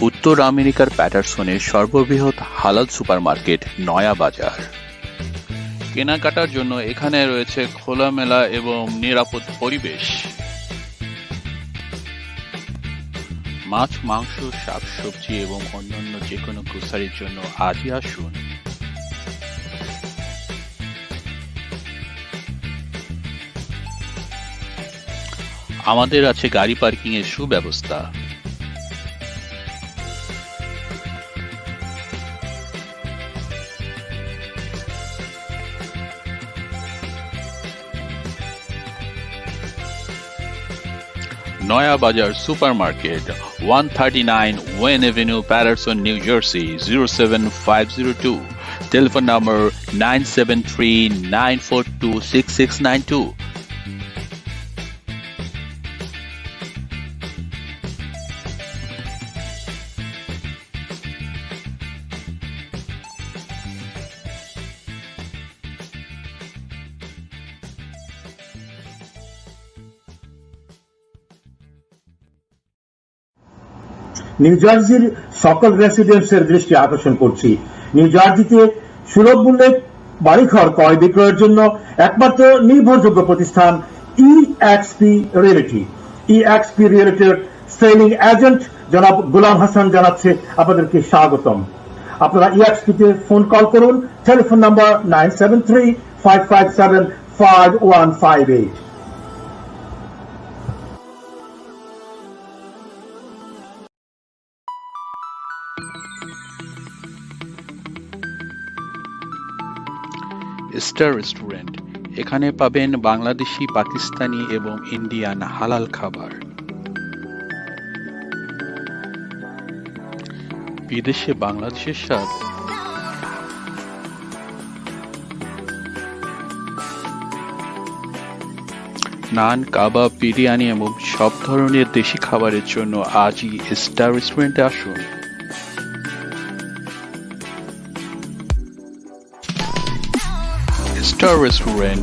উত্তর আমেরিকার প্যাটারসনের সর্ববৃহৎ হালাল সুপারমার্কেট নয়া বাজার। কেনাকাটার জন্য এখানে রয়েছে খোলামেলা এবং নিরাপদ পরিবেশ। মাছ, মাংস, শাকসবজি এবং অন্যান্য যে কোনো গ্রোসারির জন্য আজই আসুন। আমাদের আছে গাড়ি পার্কিং এর সুব্যবস্থা। Noya Bazaar Supermarket, 139 Wayne Avenue, Paterson, New Jersey, 07502. Telephone number 973-942-6692. New জার্সির সকল রেসিডেন্টসের দৃষ্টি আকর্ষণ করছি। নিউ জার্সিতে সুলভ মূল্যে বাড়িঘর ক্রয় বিক্রয়ের জন্য একমাত্র নির্ভরযোগ্য প্রতিষ্ঠান ইএক্সপি রিয়েলিটি। ইএক্সপি রিয়েলিটির সেলিং এজেন্ট জনাব গোলাম হাসান জানাচ্ছে আপনাদেরকে স্বাগতম। আপনারা ইএক্সপিতে ফোন কল করুন। Telephone number 973-557-5158। স্টার রেস্টুরেন্ট, এখানে পাবেন বাংলাদেশি, পাকিস্তানি এবং ইন্ডিয়ান হালাল খাবার। বিদেশে বাংলাদেশের স্বাদ। নান, কাবাব, বিরিয়ানি এবং সব ধরনের দেশি খাবারের জন্য আজই স্টার রেস্টুরেন্টে আসুন। Star Restaurant,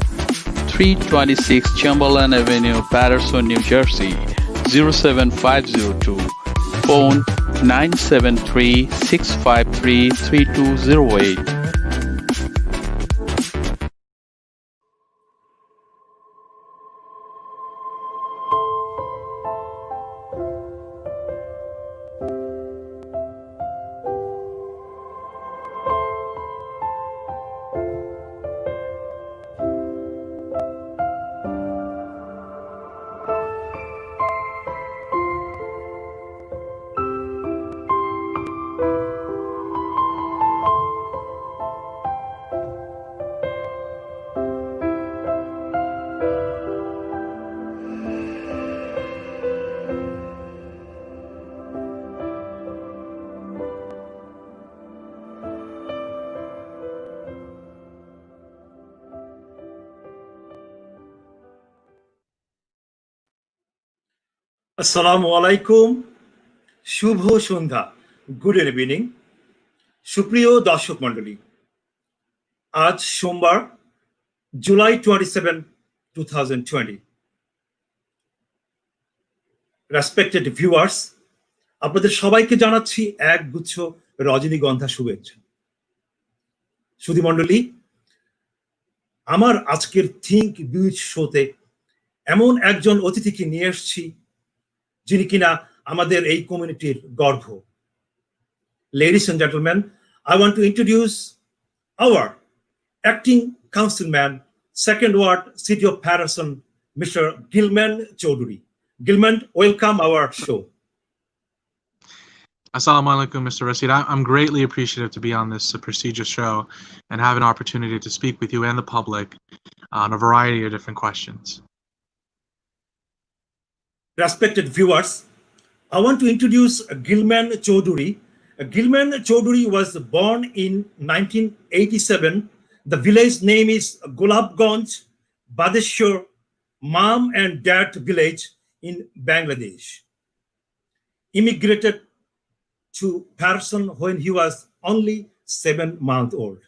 326 Chamberlain Avenue, Paterson, New Jersey, 07502. Phone 973-653-3208. আসসালামু আলাইকুম, শুভ সন্ধ্যা, গুড ইভিনিং সুপ্রিয় দর্শক মন্ডলী। আজ সোমবার, জুলাই 27, 2020। রেসপেক্টেড ভিউয়ার্স, আপনাদের সবাইকে জানাচ্ছি এক গুচ্ছ রজনীগন্ধা শুভেচ্ছা। সুধী মন্ডলী, আমার আজকের থিঙ্ক বিউজ শোতে এমন একজন অতিথিকে নিয়ে এসেছি যিনি কিনা আমাদের এই কমিউনিটির গর্ব। Ladies and gentlemen, I want to introduce our Acting Councilman, 2nd Ward, City of Paterson, Mr. Gilman Choudhury. Gilman, welcome our show. Assalamu alaikum, Mr. Rashid. I'm greatly appreciative to be on this prestigious show and have an opportunity to speak with you and the public on a variety of different questions. Respected viewers, I want to introduce Gilman Choudhury. Gilman Choudhury was born in 1987. The village name is Gulabganj, Badeshwar, Mom and Dad village in Bangladesh. Immigrated to Paterson when he was only 7 months old.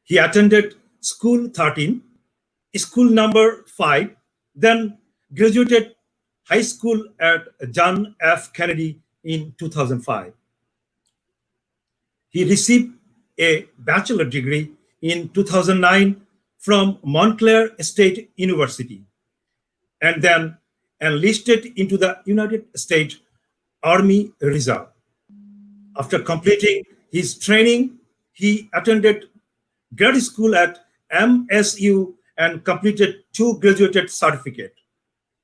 He attended school 13, school number 5, then graduated high school at John F. Kennedy in 2005. He received a bachelor degree in 2009 from Montclair State University, and then enlisted into the United States Army Reserve. After completing his training, he attended grad school at MSU and completed 2 graduate certificates,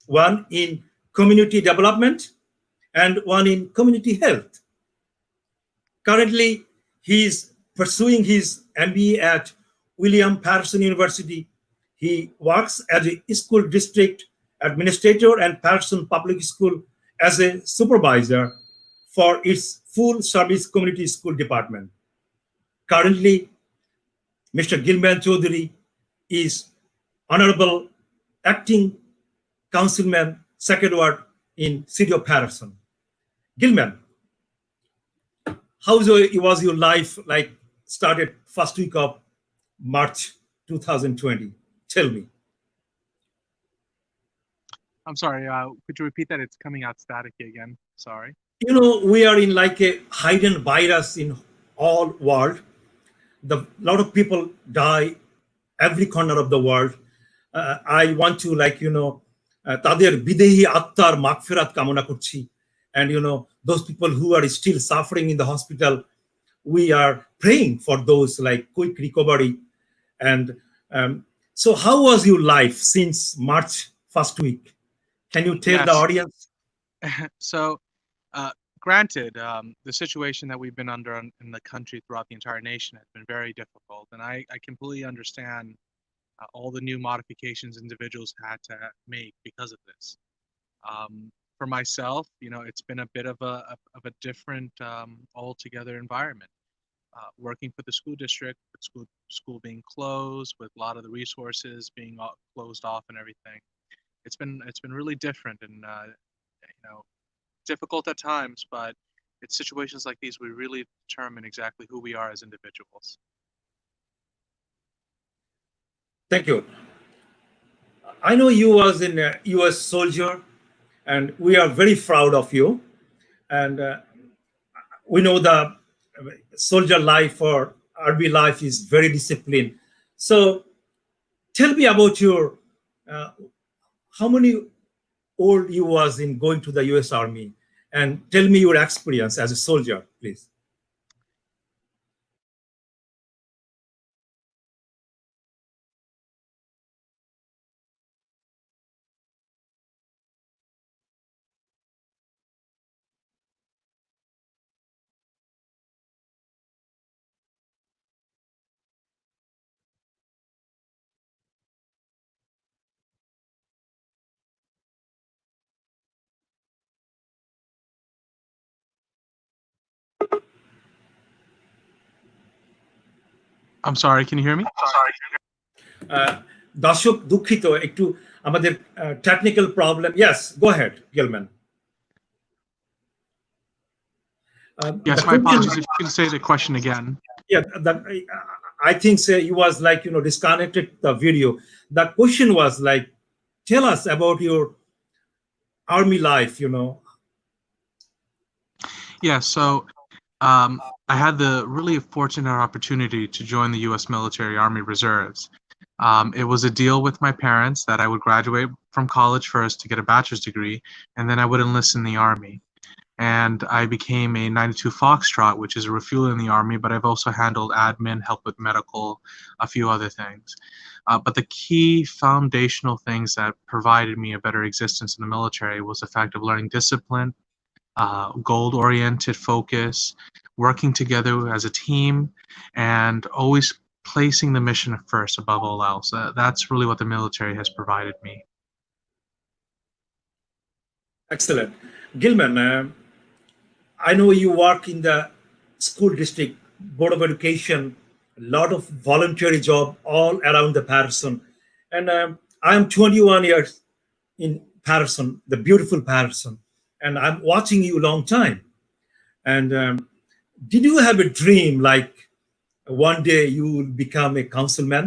one in community development and one in community health. Currently, he is pursuing his MBA at William Paterson University. He works as a school district administrator and Paterson Public School as a supervisor for its full service community school department. Currently, Mr. Gilman Choudhury is Honorable Acting Councilman, 2nd Ward in City of Paterson. Gilman, how was your life like started first week of March 2020? Tell me. I'm sorry, could you repeat that? It's coming out staticky again. Sorry. You know, we are in like a hidden virus in all world. A lot of people die every corner of the world. I want to তাদের বিদেহী আত্মার মাগফিরাত কামনা করছি. And those people who are still suffering in the hospital, we are praying for those like quick recovery. And so how was your life since March first week? Can you tell the audience? So, granted, the situation that we've been under in the country throughout the entire nation has been very difficult, and I completely understand all the new modifications individuals had to make because of this. For myself, it's been a bit of a different altogether environment. Working for the school district, with school being closed, with a lot of the resources being closed off and everything. It's been really different and difficult at times, but it's situations like these we really determine exactly who we are as individuals. Thank you. I know you was in a U.S. soldier, and we are very proud of you. And we know the soldier life or Army life is very disciplined. So tell me about your, how many old you was in going to the U.S. Army, and tell me your experience as a soldier, please. I'm sorry, can you hear me? দর্শক দুঃখিত একটু আমাদের technical problem. Yes, go ahead, Gilman. Yes, my apologies. If you can say the question again. Yeah, I think he was disconnected the video. The question was like, tell us about your Army life, Yeah, so I had the really fortunate opportunity to join the U.S. Military Army Reserves. It was a deal with my parents that I would graduate from college first to get a bachelor's degree, and then I would enlist in the Army. And I became a 92 Foxtrot, which is a refueler in the Army, but I've also handled admin, help with medical, a few other things. But the key foundational things that provided me a better existence in the military was the fact of learning discipline, goal-oriented focus, working together as a team, and always placing the mission first above all else. That's really what the military has provided me. Excellent. Gilman, I know you work in the school district, Board of Education, a lot of voluntary job all around the Paterson. And I am 21 years in Paterson, the beautiful Paterson, and I'm watching you a long time. And did you have a dream like one day you will become a councilman?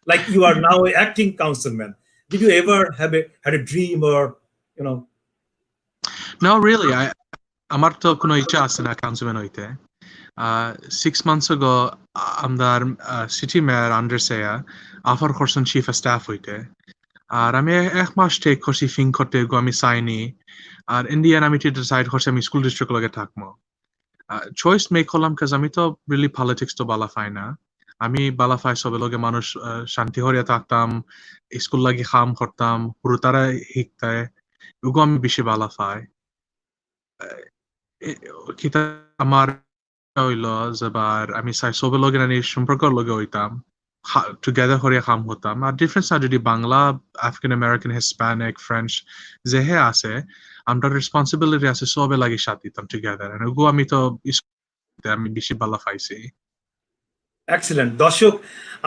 Like you are now an acting councilman. Did you ever have had a dream or, No, really. আমার তো কোনো ইচ্ছা আছে না councilman হইতে। 6 months ago, আমদার city mayor আন্ডার সেয়া অফার করছেন চিফ অফ স্টাফ হইতে। আর আমি 1 মাস টেক করছি ফিং করতে আমি সাইনি। আর ইন্ডিয়ান আমি ডিসাইড করছি আমি স্কুল ডিস্ট্রিক্ট লগে থাকবো। চয়েস মেক করলাম কাজ আমি তো রিলি পলিটিক্স তো বালা ফাই না। আমি বালা ফাই সবে লগে মানুষ শান্তি হরিয়া থাকতাম, স্কুল লাগি কাম করতাম, হুরুতারা শিখতায়, ওগো আমি বেশি বালা ফাই। কিতা আমার হইল যেবার আমি চাই সবে লগে নানি সম্পর্কর লগে হইতাম, টুগেদার হরিয়া কাম হতাম। আর ডিফারেন্স না যদি Bangla, Afghan American, Hispanic, French যেহে আছে, আমরা রেসপন্সিবিলিটি আছে সবে লাগি সাথ দিতাম টুগেদার। ওগো আমি তো আমি বেশি বালা পাইছি। এক্সেলেন্ট। দর্শক,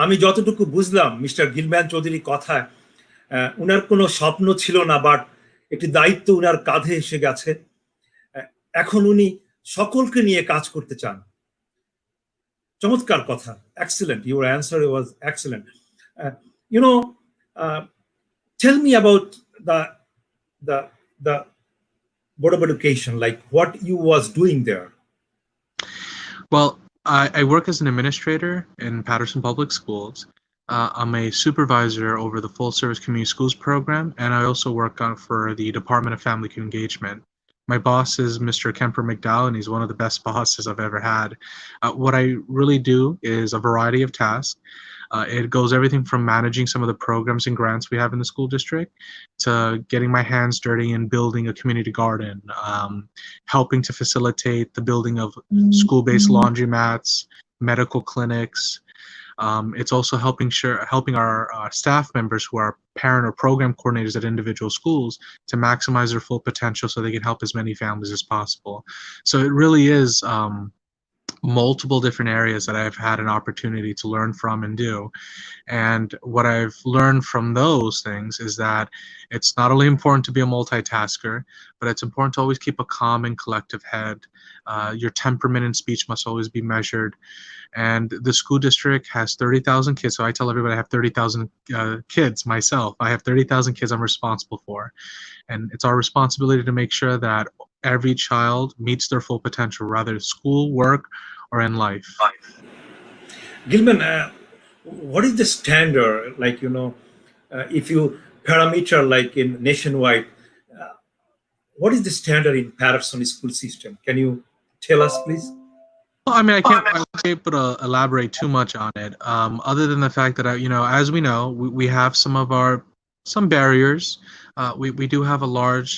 আমি যতটুকু বুঝলাম মিস্টার গিলম্যান চৌধুরী কথায়, উনার কোনো স্বপ্ন ছিল না, বাট একটি দায়িত্ব উনার কাঁধে এসে গেছে। এখন উনি সকলকে নিয়ে কাজ করতে চান। চমৎকার কথা। Excellent, your answer was excellent. You know, tell me about the the board of education, like what you was doing there. Well, I work as an administrator in Paterson Public Schools. I'm a supervisor over the full service community schools program, and I also work for the Department of Family Engagement. My boss is Mr. Kemper McDowell, and he's one of the best bosses I've ever had. What I really do is a variety of tasks. It goes everything from managing some of the programs and grants we have in the school district to getting my hands dirty and building a community garden, helping to facilitate the building of school-based laundromats, medical clinics. It's also helping our staff members who are parent or program coordinators at individual schools to maximize their full potential so they can help as many families as possible. So it really is multiple different areas that I've had an opportunity to learn from and do. And what I've learned from those things is that it's not only important to be a multitasker, but it's important to always keep a calm and collective head. Your temperament and speech must always be measured. And the school district has 30,000 kids. So I tell everybody I have 30,000 kids myself. I have 30,000 kids I'm responsible for. And it's our responsibility to make sure that every child meets their full potential, whether it's school, work, or in life. Gilman, what is the standard, like, if you parameter like in nationwide, what is the standard in Paterson school system? Can you tell us, please? Well, I mean, I can't be able to elaborate too much on it, other than the fact that, as we know, we have some barriers. We do have a large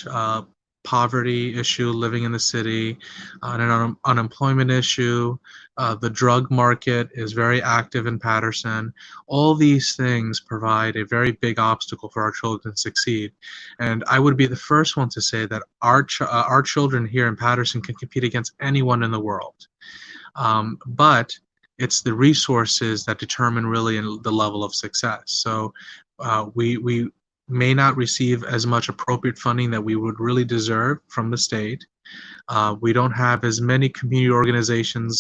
poverty issue living in the city, an unemployment issue. The drug market is very active in Paterson. All these things provide a very big obstacle for our children to succeed. And I would be the first one to say that our children here in Paterson can compete against anyone in the world. But it's the resources that determine really the level of success. So we may not receive as much appropriate funding that we would really deserve from the state. We don't have as many community organizations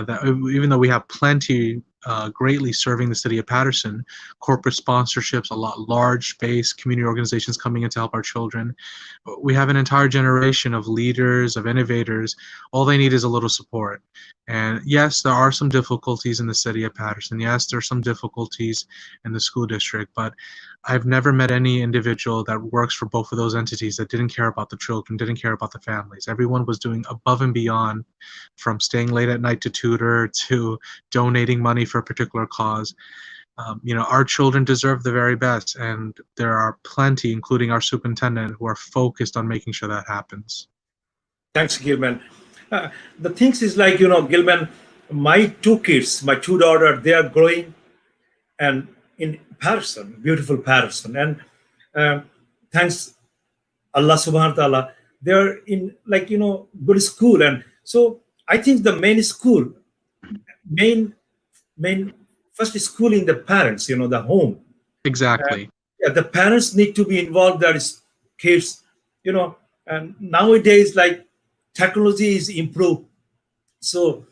that, even though we have plenty greatly serving the city of Paterson, corporate sponsorships, a lot large-based community organizations coming in to help our children. We have an entire generation of leaders, of innovators. All they need is a little support. And yes, there are some difficulties in the city of Paterson. Yes, there are some difficulties in the school district, but I've never met any individual that works for both of those entities that didn't care about the children, didn't care about the families. Everyone was doing above and beyond, from staying late at night to tutor to donating money for a particular cause. Our children deserve the very best, and there are plenty, including our superintendent, who are focused on making sure that happens. Thanks, Gilman. The things is like, Gilman, my two kids, my two daughters, they are growing and in Paterson, beautiful Paterson. And thanks Allah subhanahu wa ta'ala, they're in like, good school. And so I think the main first school in the parents, the home. Exactly. The parents need to be involved, that is kids, and nowadays, like, technology is improved. So,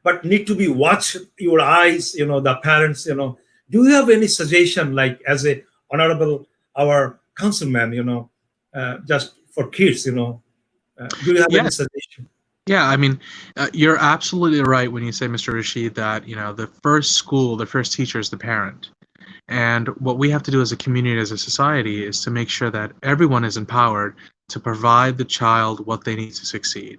but need to be watch your eyes, the parents, do you have any suggestion, like as a honorable, our councilman, just for kids, Do you have any Yes. suggestion? Yeah, I mean, you're absolutely right when you say, Mr. Rashid, that the first school, the first teacher is the parent. And what we have to do as a community, as a society, is to make sure that everyone is empowered to provide the child what they need to succeed.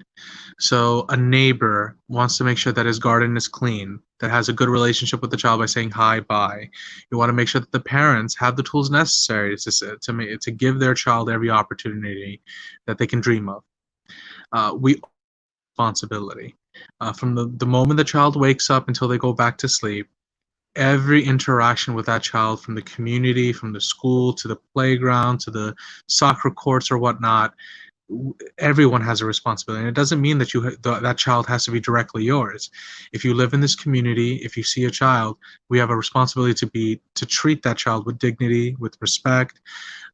So a neighbor wants to make sure that his garden is clean, that has a good relationship with the child by saying hi, bye. You want to make sure that the parents have the tools necessary to give their child every opportunity that they can dream of. We responsibility. From the moment the child wakes up until they go back to sleep, every interaction with that child, from the community, from the school, to the playground, to the soccer courts or whatnot, everyone has a responsibility. And it doesn't mean that that child has to be directly yours. If you live in this community, if you see a child, we have a responsibility to treat that child with dignity, with respect.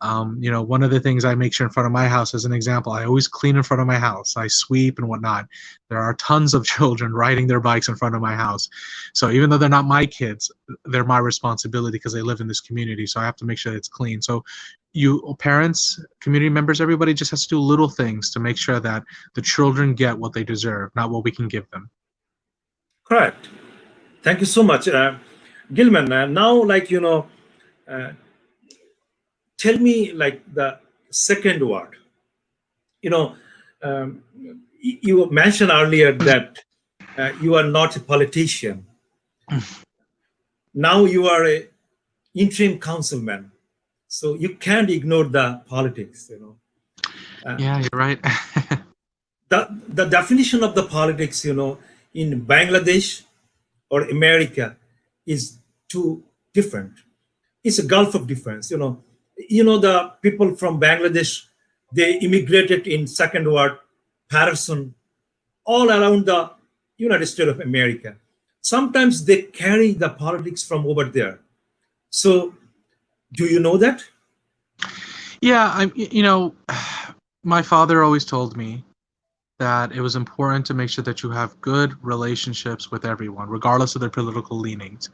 One of the things I make sure in front of my house, as an example, I always clean in front of my house. I sweep and whatnot. There are tons of children riding their bikes in front of my house. So even though they're not my kids, they're my responsibility because they live in this community. So I have to make sure it's clean. So you parents, community members, everybody just has to do little things to make sure that the children get what they deserve, not what we can give them. Correct. Thank you so much. Gilman, now, tell me the second word. You mentioned earlier that you are not a politician. Now you are a interim councilman. So you can't ignore the politics, Yeah, you're right. The definition of the politics, in Bangladesh or America is too different. It's a gulf of difference, the people from Bangladesh, they immigrated in second Ward Paterson all around the United States of America. Sometimes they carry the politics from over there. So do you know that? Yeah, my father always told me that it was important to make sure that you have good relationships with everyone, regardless of their political leanings.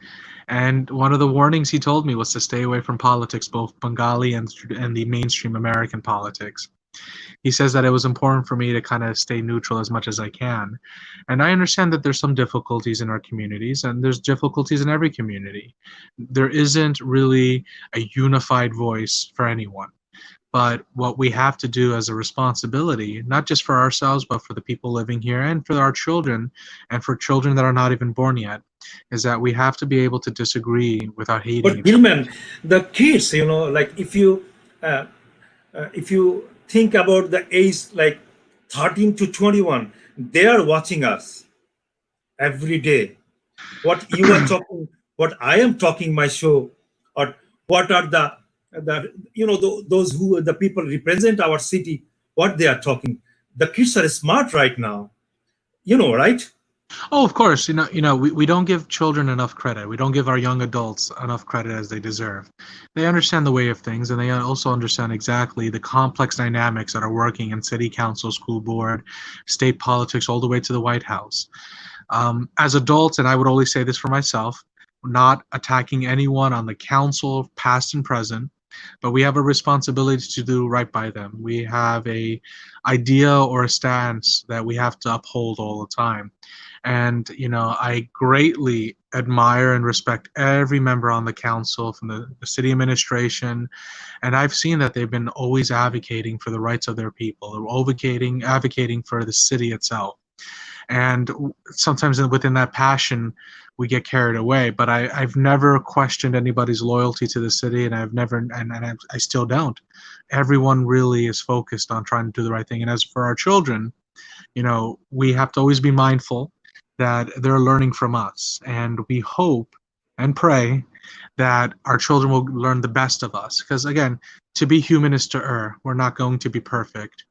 And one of the warnings he told me was to stay away from politics, both Bengali and the mainstream American politics. He says that it was important for me to kind of stay neutral as much as I can. And I understand that there's some difficulties in our communities, and there's difficulties in every community. There isn't really a unified voice for anyone. But what we have to do as a responsibility, not just for ourselves, but for the people living here and for our children and for children that are not even born yet, is that we have to be able to disagree without hating But each Gilman, the kids, if you think about the age 13 to 21, they are watching us every day. What you are talking, what I am talking my show, or what are those who the people represent our city, what they are talking. The kids are smart right now, right? Oh, of course. We don't give children enough credit. We don't give our young adults enough credit as they deserve. They understand the way of things, and they also understand exactly the complex dynamics that are working in city council, school board, state politics, all the way to the White House. As adults, and I would always say this for myself, not attacking anyone on the council, past and present, but we have a responsibility to do right by them. We have a idea or a stance that we have to uphold all the time. And I greatly admire and respect every member on the council, from the city administration, and I've seen that they've been always advocating for the rights of their people, or advocating for the city itself. And sometimes within that passion, we get carried away. But I've never questioned anybody's loyalty to the city, and I still don't. Everyone really is focused on trying to do the right thing. And as for our children, we have to always be mindful that they're learning from us, and we hope and pray that our children will learn the best of us. Because again, to be human is to err. We're not going to be perfect.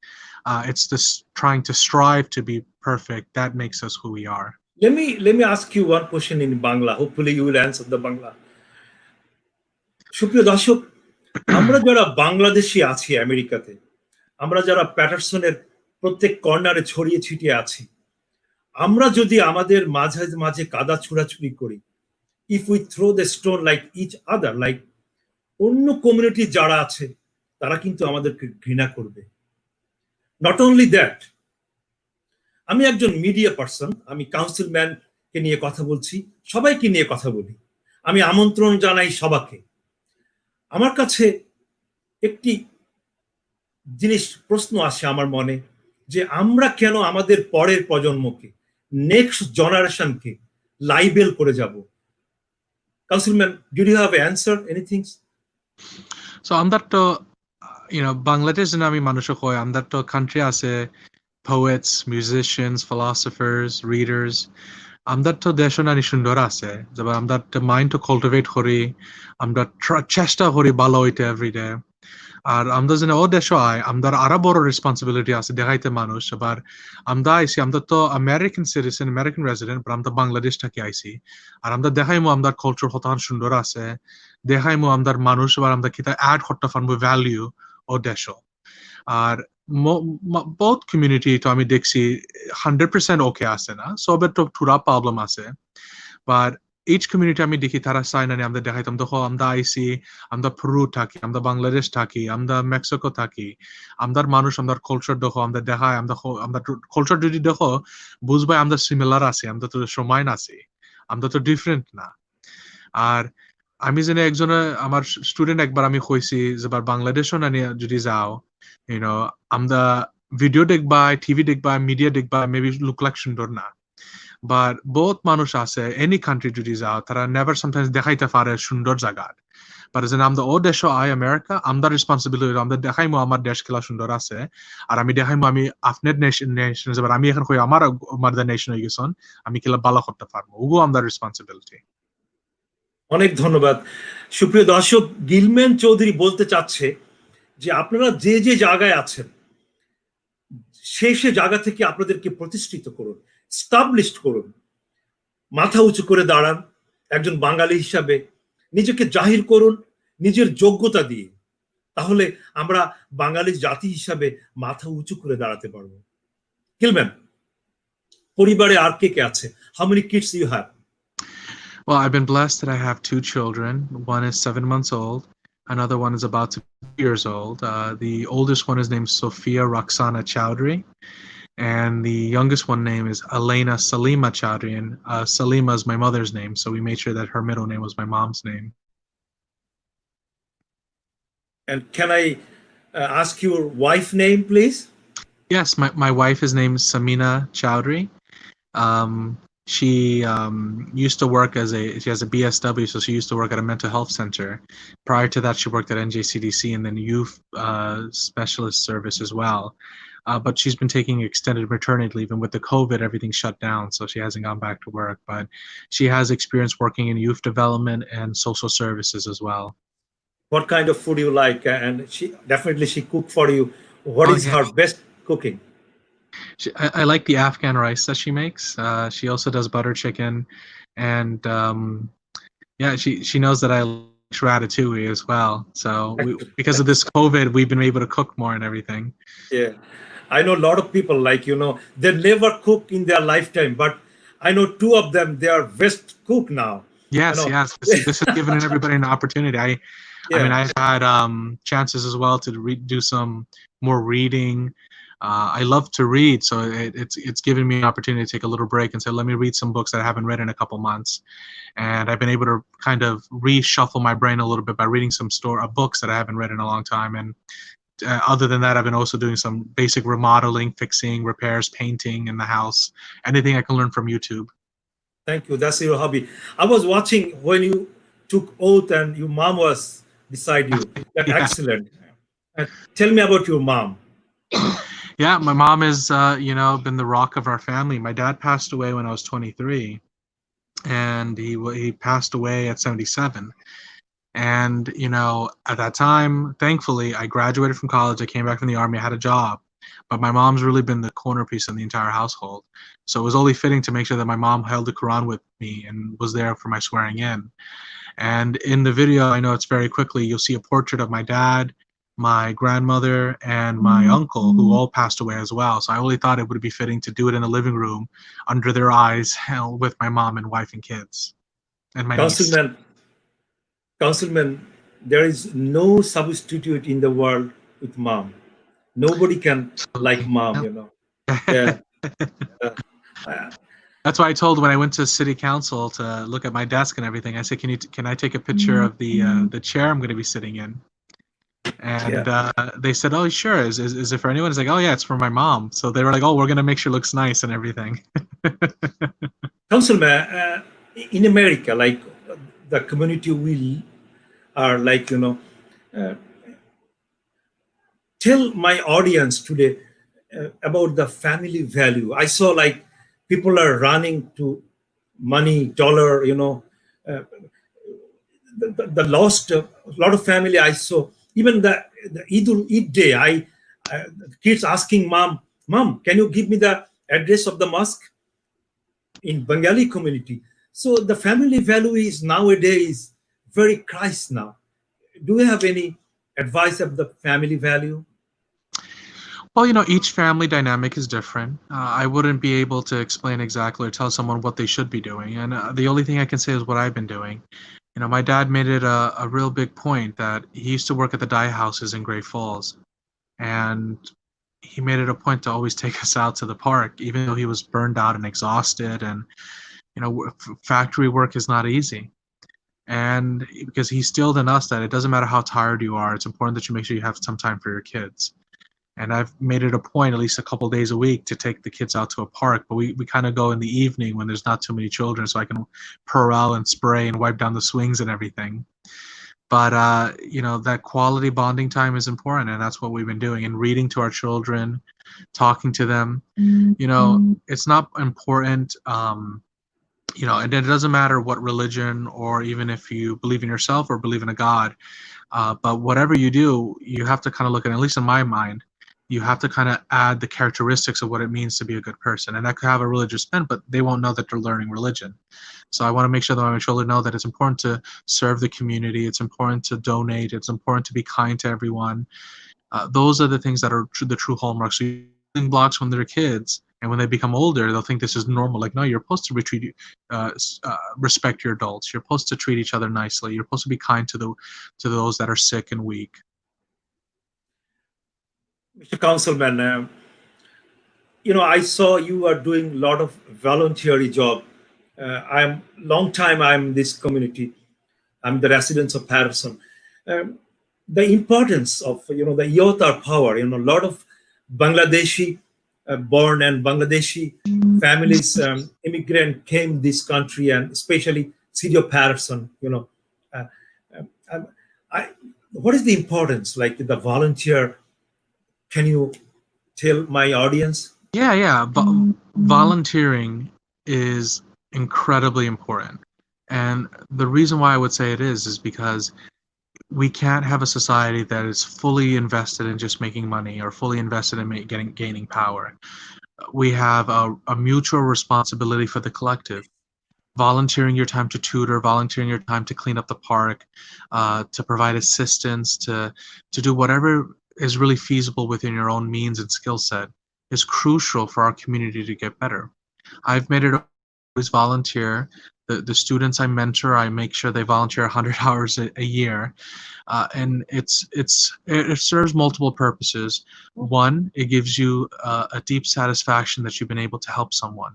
It's this trying to strive to be perfect that makes us who we are. Let me ask you one question in Bangla. Hopefully you will answer the Bangla. সুপ্রিয় দর্শক, আমরা যারা বাংলাদেশি আছি আমেরিকাতে, আমরা যারা প্যাটারসনের প্রত্যেক কর্নারে ছড়িয়ে ছিটিয়ে আছি, আমরা যদি আমাদের মাঝে মাঝে কাদা ছুড়াছুড়ি করি, if we throw the stone like each other, like অন্য কমিউনিটি যারা আছে তারা কিন্তু আমাদেরকে ঘৃণা করবে। নট অনলি দ্যাট, আমি একজন মিডিয়া পার্সন, আমি কাউন্সিলম্যানকে নিয়ে কথা বলছি, সবাইকে নিয়ে কথা বলি, আমি আমন্ত্রণ জানাই সবাইকে। আমার কাছে একটি জিনিস প্রশ্ন আসে আমার মনে, যে আমরা কেন আমাদের পরের প্রজন্মকে, নেক্সট জেনারেশনকে লাইবেল করে যাব? Councilman, do you have an answer, anything? So আমরা তো বাংলাদেশ আমি মানুষক হয়, আমরা তো কান্ট্রি আছে poets, musicians, philosophers, readers. আমরা তো দেশ নানি সুন্দর আছে, যেমন আমরা মাইন্ড তো কালটিভেট করি, আমরা চেষ্টা করি ভালো হইতে এভরিডে। আর আমরা যেন ও দেশ আয়, আমরা আরো বড় রেসপন্সিবিলিটি আছে দেখাইতে মানুষ। আবার আমরা আইসি, আমরা তো আমেরিকান সিটিজেন, আমেরিকান রেসিডেন্ট, আমরা বাংলাদেশ থেকে আইসি। আর আমরা দেখাইমু আমরা কালচার হতান সুন্দর আছে, দেখাইমু আমরা মানুষ, আবার আমরা কিতা অ্যাড করতে পারবো ভ্যালিউ ও দেশ। আর both community তো আমি দেখছি 100% ওকে আছে না, সবের তো থোড়া প্রবলেম আছে। বাট each community আমি দেখি তারা চাই না আমরা দেখাইতাম, দেখো আমরা আইসি, আমরা পেরু থাকি, আমরা বাংলাদেশ থাকি, আমরা মেক্সিকো থাকি, আমাদের মানুষ, আমাদের কালচার দেখো, আমরা দেখাই, আমরা কালচার যদি দেখো বুঝবাই আমরা সিমিলার আছি, আমরা তো সমান আছি, আমরা তো ডিফারেন্ট না। আর আমি যেন একজন আমার স্টুডেন্ট একবার আমি কইছি যে বাংলাদেশও না যদি যাও, আমরা ভিডিও দেখবা, টিভি দেখবা, মিডিয়া দেখবা, মেবি লুক লাইক সুন্দর না। বাট বহুত মানুষ আছে এনি কান্ট্রি যদি যাও, তারা নেভার সামটাইমস দেখাইতে পারে সুন্দর জায়গা। বাট যেন আমরা ও দেশ আই আমেরিকা, আমরা রেসপন্সিবিলিটি, আমরা দেখাইমো আমার দেশ খেলা সুন্দর আছে, আর আমি দেখাইমো আমি আপনার নেশন, আমি এখন কই আমার নেশন হয়ে গেছেন, আমি খেলা ভালো করতে পারবো, ওগো আমরা রেসপন্সিবিলিটি। অনেক ধন্যবাদ। সুপ্রিয় দর্শক, গিলম্যান চৌধুরী বলতে চাচ্ছে যে আপনারা যে যে জায়গায় আছেন, সেই জায়গা থেকে আপনাদেরকে প্রতিষ্ঠিত করুন, স্টাবলিশড করুন, মাথা উঁচু করে দাঁড়ান, একজন বাঙালি হিসাবে নিজেকে জাহির করুন নিজের যোগ্যতা দিয়ে, তাহলে আমরা বাঙালি জাতি হিসাবে মাথা উঁচু করে দাঁড়াতে পারবো। গিলম্যান, পরিবারে আর কে কে আছে? How many kids you have? Well, I've been blessed that I have 2 children. One is 7 months old. Another one is about to be years old. The oldest one is named Sophia Roxana Choudhury. And the youngest one name is Elena Salima Choudhury. And Salima is my mother's name, so we made sure that her middle name was my mom's name. And can I ask your wife's name, please? Yes, my wife is named Samina Choudhury. She used to work she has a BSW, so she used to work at a mental health center. Prior to that, she worked at NJCDC and then youth specialist service as well. But she's been taking extended maternity leave, and with the COVID, everything shut down, so she hasn't gone back to work. But she has experience working in youth development and social services as well. What kind of food you like? And she cooked for you. What is her best cooking? I like the Afghan rice that she makes. She also does butter chicken, and she knows that I like ratatouille as well. So because of this COVID, we've been able to cook more and everything. Yeah, I know a lot of people they never cook in their lifetime, but I know 2 of them, they are best cook now. Yes. This has given everybody an opportunity. I mean, I've had chances as well to do some more reading. I love to read, so it's given me an opportunity to take a little break and say, let me read some books that I haven't read in a couple months. And I've been able to kind of reshuffle my brain a little bit by reading some books that I haven't read in a long time. And other than that, I've been also doing some basic remodeling, fixing, repairs, painting in the house, anything I can learn from YouTube. Thank you. That's your hobby. I was watching when you took oath and your mom was beside you. That's excellent. Tell me about your mom. Yeah, my mom has, been the rock of our family. My dad passed away when I was 23, and he passed away at 77. And, at that time, thankfully, I graduated from college. I came back from the Army. I had a job. But my mom's really been the corner piece in the entire household. So it was only fitting to make sure that my mom held the Quran with me and was there for my swearing in. And in the video, I know it's very quickly, you'll see a portrait of my dad, my grandmother, and my uncle, who all passed away as well. So I only thought it would be fitting to do it in a living room under their eyes with my mom and wife and kids and my niece. Councilman, there is no substitute in the world with mom. Nobody can like mom, Yeah. you know. Yeah. Uh, That's why I told when I went to city council to look at my desk and everything. I said, "Can I take a picture of the chair I'm going to be sitting in?" And they said, "Oh, sure. Is it for anyone?" It's like, "Oh yeah, it's for my mom." So they were like, "Oh, we're going to make sure it looks nice and everything." Councilman, in America, like the community we are like, you know, uh, tell my audience today about the family value. I saw like people are running to money, dollar, you know, uh, the lost lot of family I saw. Even the Eid day, the kids asking mom, can you give me the address of the mosque in Bengali community? So the family value is nowadays very Christ now. Do you have any advice of the family value? Well, each family dynamic is different. I wouldn't be able to explain exactly or tell someone what they should be doing. And the only thing I can say is what I've been doing. My dad made it a real big point that he used to work at the dye houses in Great Falls. And he made it a point to always take us out to the park, even though he was burned out and exhausted. And, factory work is not easy. And because he instilled in us that it doesn't matter how tired you are, it's important that you make sure you have some time for your kids. And I've made it a point, at least a couple of days a week, to take the kids out to a park. But we kind of go in the evening when there's not too many children, so I can Purell and spray and wipe down the swings and everything. But that quality bonding time is important, and that's what we've been doing. And reading to our children, talking to them. It's not important. And it doesn't matter what religion, or even if you believe in yourself or believe in a God. But whatever you do, you have to kind of look at least in my mind, you have to kind of add the characteristics of what it means to be a good person. And that could have a religious bent, but they won't know that they're learning religion. So I want to make sure that my children know that it's important to serve the community. It's important to donate. It's important to be kind to everyone. Those are the things that are the true hallmarks. So building blocks when they're kids, and when they become older, they'll think this is normal. Like, no, you're supposed to respect your adults. You're supposed to treat each other nicely. You're supposed to be kind to those that are sick and weak. Mr. Councilman, I saw you are doing a lot of voluntary job. I'm this community. I'm the residents of Patterson. The importance of, the youth are power. A lot of Bangladeshi born and Bangladeshi families, immigrant came this country, and especially city of Patterson. What is the importance, like the volunteer? Can you tell my audience? Yeah. Volunteering is incredibly important. And the reason why I would say it is because we can't have a society that is fully invested in just making money, or fully invested in gaining power. We have a mutual responsibility for the collective. Volunteering your time to tutor, volunteering your time to clean up the park, to provide assistance, to do whatever is really feasible within your own means and skill set is crucial for our community to get better. I've made it always volunteer. The students I mentor, I make sure they volunteer 100 hours a year, and it serves multiple purposes. One, it gives you a deep satisfaction that you've been able to help someone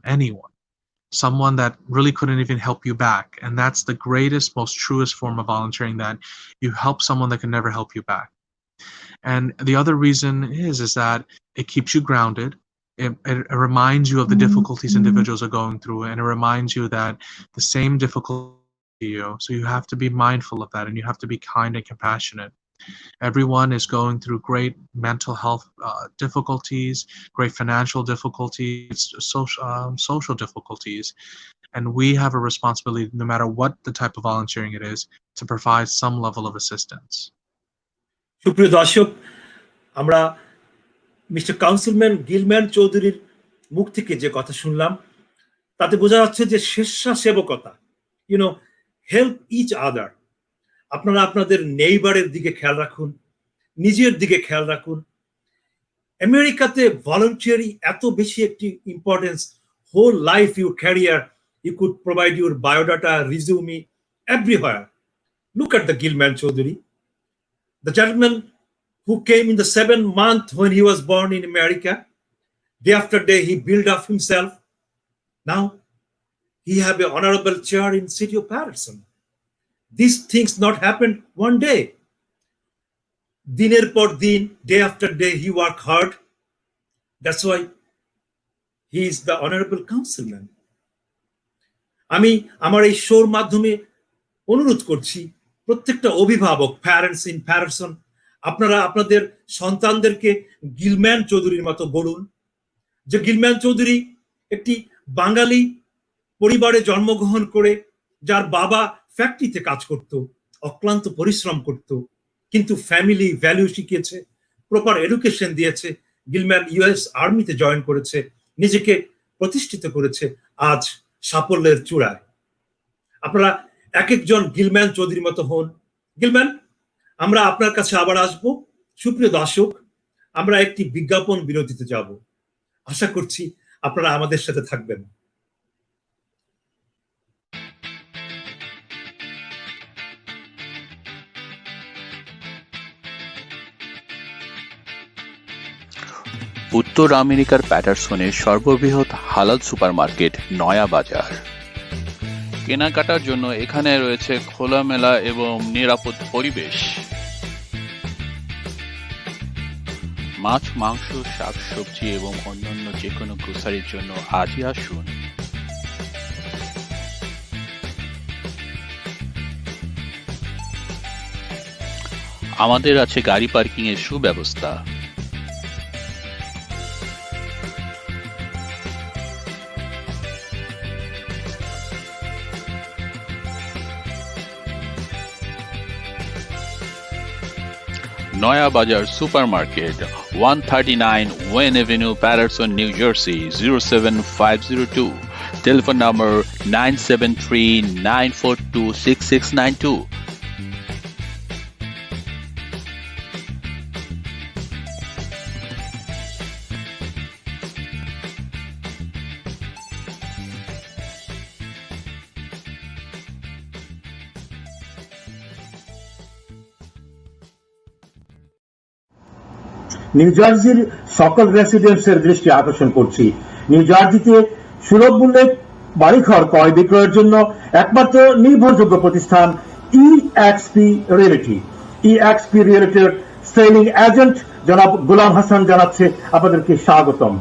that really couldn't even help you back, and that's the greatest, most truest form of volunteering, that you help someone that can never help you back. And the other reason is that it keeps you grounded. It reminds you of the difficulties individuals are going through, and it reminds you that the same difficulty to you. So you have to be mindful of that, and you have to be kind and compassionate. Everyone is going through great mental health difficulties, great financial difficulties, social difficulties. And we have a responsibility, no matter what the type of volunteering it is, to provide some level of assistance. সুপ্রিয় দর্শক, আমরা mister councilman Gilman চৌধুরীর মুখ থেকে যে কথা শুনলাম, তাতে বোঝা যাচ্ছে যে স্বেচ্ছাসেবকতা, হেল্প ইচ আদার। আপনারা আপনাদের নেইবারের দিকে খেয়াল রাখুন, নিজের দিকে খেয়াল রাখুন। আমেরিকাতে ভলান্টিয়ারি এত বেশি একটি importance, whole life your career, you could provide your biodata, resume, everywhere. Look at the Gilman Choudhury. The gentleman who came in the 7th month when he was born in America. Day after day, he built up himself. Now, he have an honorable chair in city of Paterson. These things not happened one day. Diner por din, day after day, he worked hard. That's why he is the honorable councilman. আমি আমার এই শোর মাধ্যমে অনুরোধ করছি প্রত্যেকটা অভিভাবক, parents in Patterson, আপনারা আপনাদের সন্তানদেরকে গিলম্যান চৌধুরীর মতো গড়ুন। যে গিলম্যান চৌধুরী একটি বাঙালি পরিবারে জন্মগ্রহণ করে, যার বাবা ফ্যাক্টরিতে কাজ করত, অক্লান্ত পরিশ্রম করত, কিন্তু ফ্যামিলি ভ্যালু শিখিয়েছে, প্রপার এডুকেশন দিয়েছে। গিলম্যান ইউএস আর্মিতে জয়েন করেছে, নিজেকে প্রতিষ্ঠিত করেছে, আজ সাফল্যের চূড়ায়। আপনারা এক একজন গিলম্যান চৌধুরীর মতো হন। গিলম্যান, আমরা আপনার কাছে আবার আসব। সুপ্রিয় দর্শক, আমরা একটি বিজ্ঞাপন বিরতিতে যাব। আশা করছি আপনারা আমাদের সাথে থাকবেন। উত্তর আমেরিকার প্যাটারসনের সর্ববৃহৎ হালাল সুপারমার্কেট নয়া বাজার। কেনাকাটার জন্য এখানে রয়েছে খোলামেলা এবং নিরাপদ পরিবেশ। মাছ, মাংস, শাক সবজি এবং অন্যান্য যে কোনো গ্রোসারির জন্য আজই আসুন। আমাদের আছে গাড়ি পার্কিং এর সুব্যবস্থা। Noya Bazaar Supermarket, 139 Wayne Avenue, Paterson, New Jersey, 07502. Telephone number 973-942-6692. New জার্সির সকল রেসিডেন্টসের দৃষ্টি আকর্ষণ করছি। নিউ জার্সিতে সুলভ মূল্যে বাড়িঘর ক্রয় বিক্রয়ের জন্য একমাত্র নির্ভরযোগ্য প্রতিষ্ঠান ইএক্সপি রিয়েলিটি। ইএক্সপি রিয়েলিটির সেলিং এজেন্ট জনাব গোলাম হাসান জানাচ্ছে আপনাদেরকে স্বাগতম।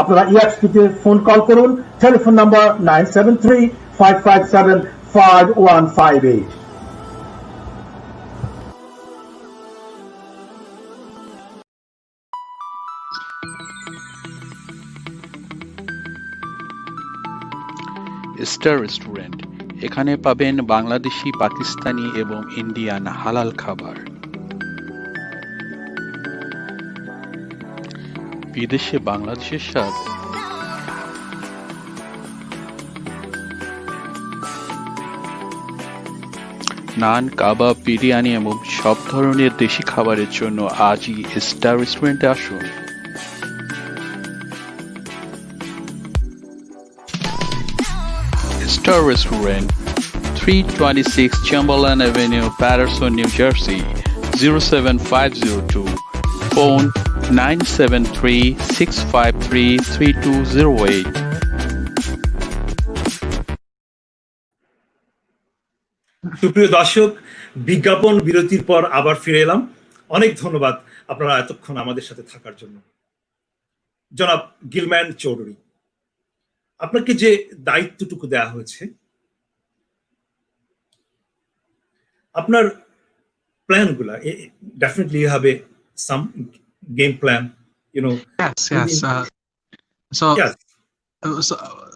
আপনারা ইএক্সপিতে ফোন কল করুন। Telephone number 973-557-5158। স্টার রেস্টুরেন্ট, এখানে পাবেন বাংলাদেশি, পাকিস্তানি এবং ইন্ডিয়ান হালাল খাবার। বিদেশে বাংলাদেশের স্বাদ। নান, কাবাব, বিরিয়ানি এবং সব ধরনের দেশি খাবারের জন্য আজই স্টার রেস্টুরেন্টে আসুন। Star Restaurant, 326 Chamberlain Avenue, Paterson, New Jersey, 07502. Phone 973-653-3208. সুপ্রিয় দর্শক, বিজ্ঞাপন বিরতির পর আবার ফিরে এলাম। অনেক ধন্যবাদ আপনারা এতক্ষণ আমাদের সাথে থাকার জন্য। জনাব গিলম্যান চৌধুরী, আপনাকে যে দায়িত্বটুকু দেওয়া হয়েছে, আপনার প্ল্যানগুলা, definitely you have some game plan, you know. Yes. So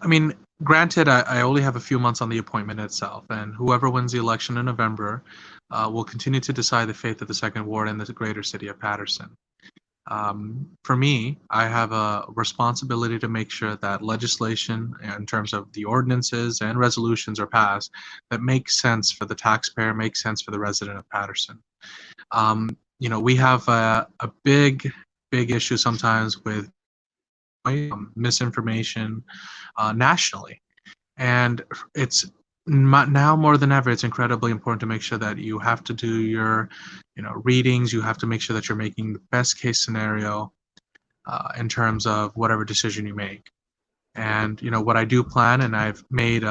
I mean, granted, I only have a few months on the appointment itself, and whoever wins the election in November will continue to decide the fate of the second ward in the greater city of Paterson. For me, I have a responsibility to make sure that legislation in terms of the ordinances and resolutions are passed that make sense for the taxpayer, make sense for the resident of Paterson. We have a big issue sometimes with misinformation nationally, and it's now more than ever, it's incredibly important to make sure that you have to do your, readings. You have to make sure that you're making the best case scenario in terms of whatever decision you make. And what I do plan, and I've made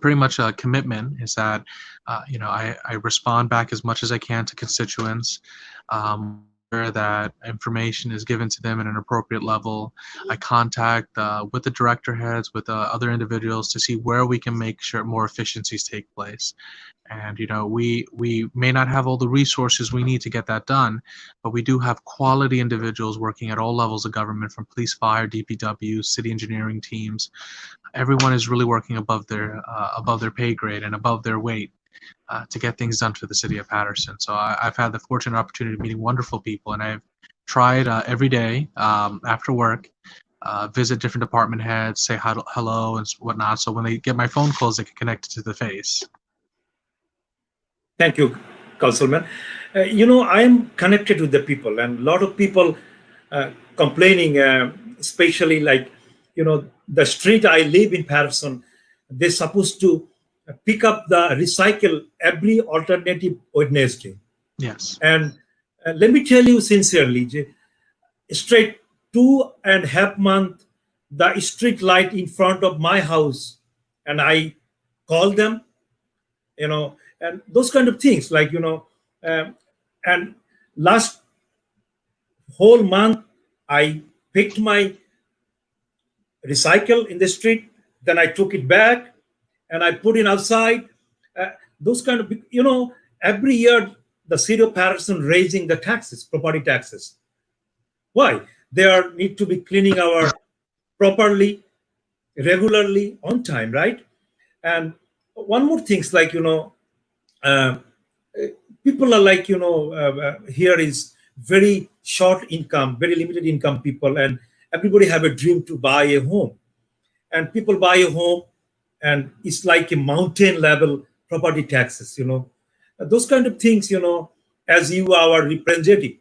pretty much a commitment, is that I respond back as much as I can to constituents. That information is given to them at an appropriate level. I contact with the director heads, with other individuals, to see where we can make sure more efficiencies take place. And we may not have all the resources we need to get that done, but we do have quality individuals working at all levels of government, from police, fire, DPW, city engineering teams. Everyone is really working above their pay grade and above their weight to get things done for the city of Paterson. So I've had the fortunate opportunity of meeting wonderful people, and I've tried every day after work, visit different department heads, say hello and whatnot. So when they get my phone calls, they can connect it to the face. Thank you, Councilman. I am connected with the people, and a lot of people complaining, especially like, the street I live in Paterson, they're supposed to pick up the recycle every alternative Wednesday. Yes. And let me tell you sincerely, straight 2.5 months, the street light in front of my house, and I call them, and those kind of things, like, and last whole month, I picked my recycle in the street, then I took it back and I put it outside. Those kind of, every year the city of Paterson raising the taxes, property taxes. Why? They need to be cleaning our properly, regularly, on time, right? And one more things, like, people are like, here is very short income, very limited income people, and everybody have a dream to buy a home. And people buy a home, and it's like a mountain level property taxes, those kind of things, as you are our representative,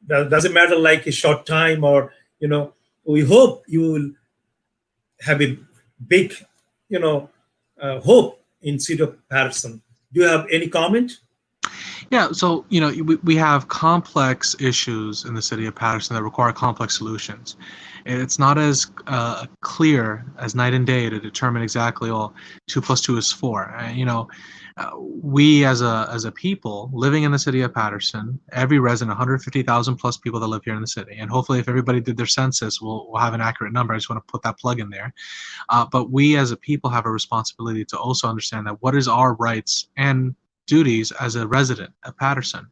doesn't matter like a short time, or, we hope you will have a big, hope in city of Paterson. Do you have any comment? Yeah, so we have complex issues in the city of Paterson that require complex solutions. It's not as clear as night and day to determine exactly, 2 + 2 is 4. We as a people living in the city of Paterson, every resident, 150,000 plus people that live here in the city, and hopefully if everybody did their census, we'll have an accurate number. I just want to put that plug in there. But we as a people have a responsibility to also understand that what is our rights and duties as a resident of Paterson.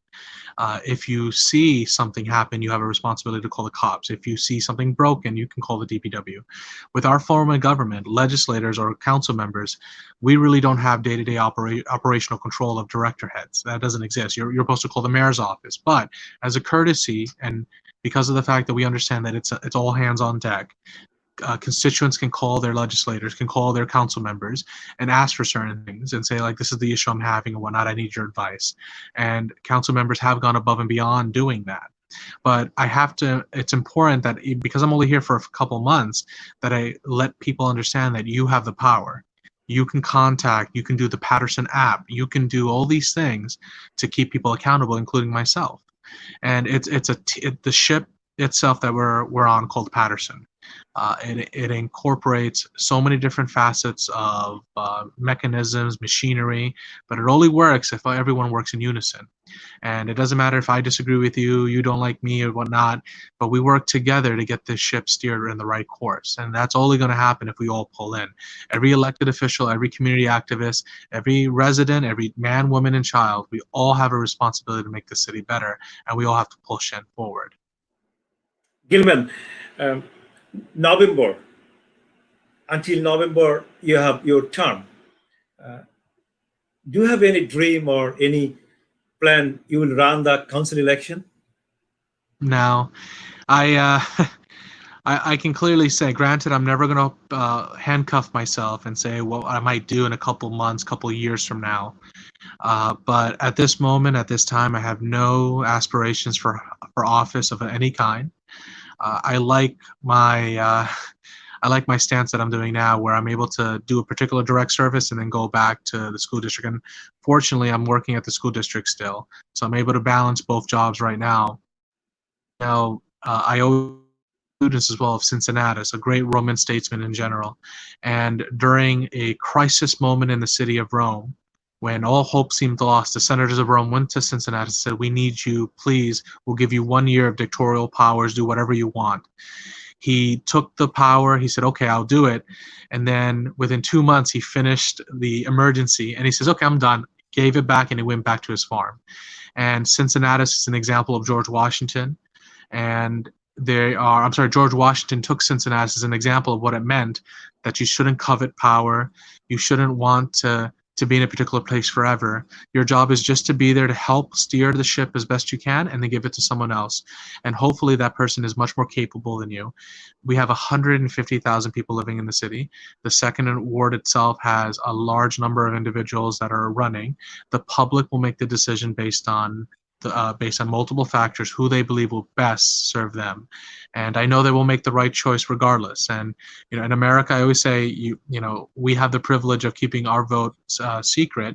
If you see something happen, you have a responsibility to call the cops. If you see something broken, you can call the DPW. With our form of government, legislators or council members, we really don't have day-to-day operational control of director heads. That doesn't exist. You're supposed to call the mayor's office. But as a courtesy, and because of the fact that we understand that it's all hands on deck, constituents can call their legislators, can call their council members and ask for certain things and say, like, this is the issue I'm having and whatnot, I need your advice. And council members have gone above and beyond doing that. But it's important that, because I'm only here for a couple months, that I let people understand that you have the power. You can contact, you can do the Paterson app, you can do all these things to keep people accountable, including myself. And it's the ship itself that we're on, called Paterson. It incorporates so many different facets of mechanisms, machinery, but it only works if everyone works in unison. And it doesn't matter if I disagree with you, you don't like me or whatnot, but we work together to get this ship steered in the right course. And that's only going to happen if we all pull in. Every elected official, every community activist, every resident, every man, woman, and child, we all have a responsibility to make the city better, and we all have to push it forward. Gilman, November, until November, you have your term. Do you have any dream or any plan you will run the council election? No, I can clearly say, granted, I'm never going to handcuff myself and say what I might do in a couple months, couple years from now. But at this moment, at this time, I have no aspirations for office of any kind. I like my I like my stance that I'm doing now, where I'm able to do a particular direct service and then go back to the school district. And fortunately, I'm working at the school district still, so I'm able to balance both jobs right now. Now, I owe students as well of Cincinnatus, a great Roman statesman in general. And during a crisis moment in the city of Rome, when all hope seemed lost, the senators of Rome went to Cincinnatus and said, "We need you, please. We'll give you 1 year of dictatorial powers. Do whatever you want." He took the power. He said, "Okay, I'll do it." And then within 2 months, he finished the emergency and he says, "Okay, I'm done." Gave it back and he went back to his farm. And Cincinnatus is an example of George Washington. And George Washington took Cincinnatus as an example of what it meant, that you shouldn't covet power. You shouldn't want to be in a particular place forever. Your job is just to be there to help steer the ship as best you can and then give it to someone else. And hopefully that person is much more capable than you. We have 150,000 people living in the city. The second ward itself has a large number of individuals that are running. The public will make the decision based on multiple factors, who they believe will best serve them. And I know they will make the right choice regardless. And, in America, I always say, we have the privilege of keeping our vote secret.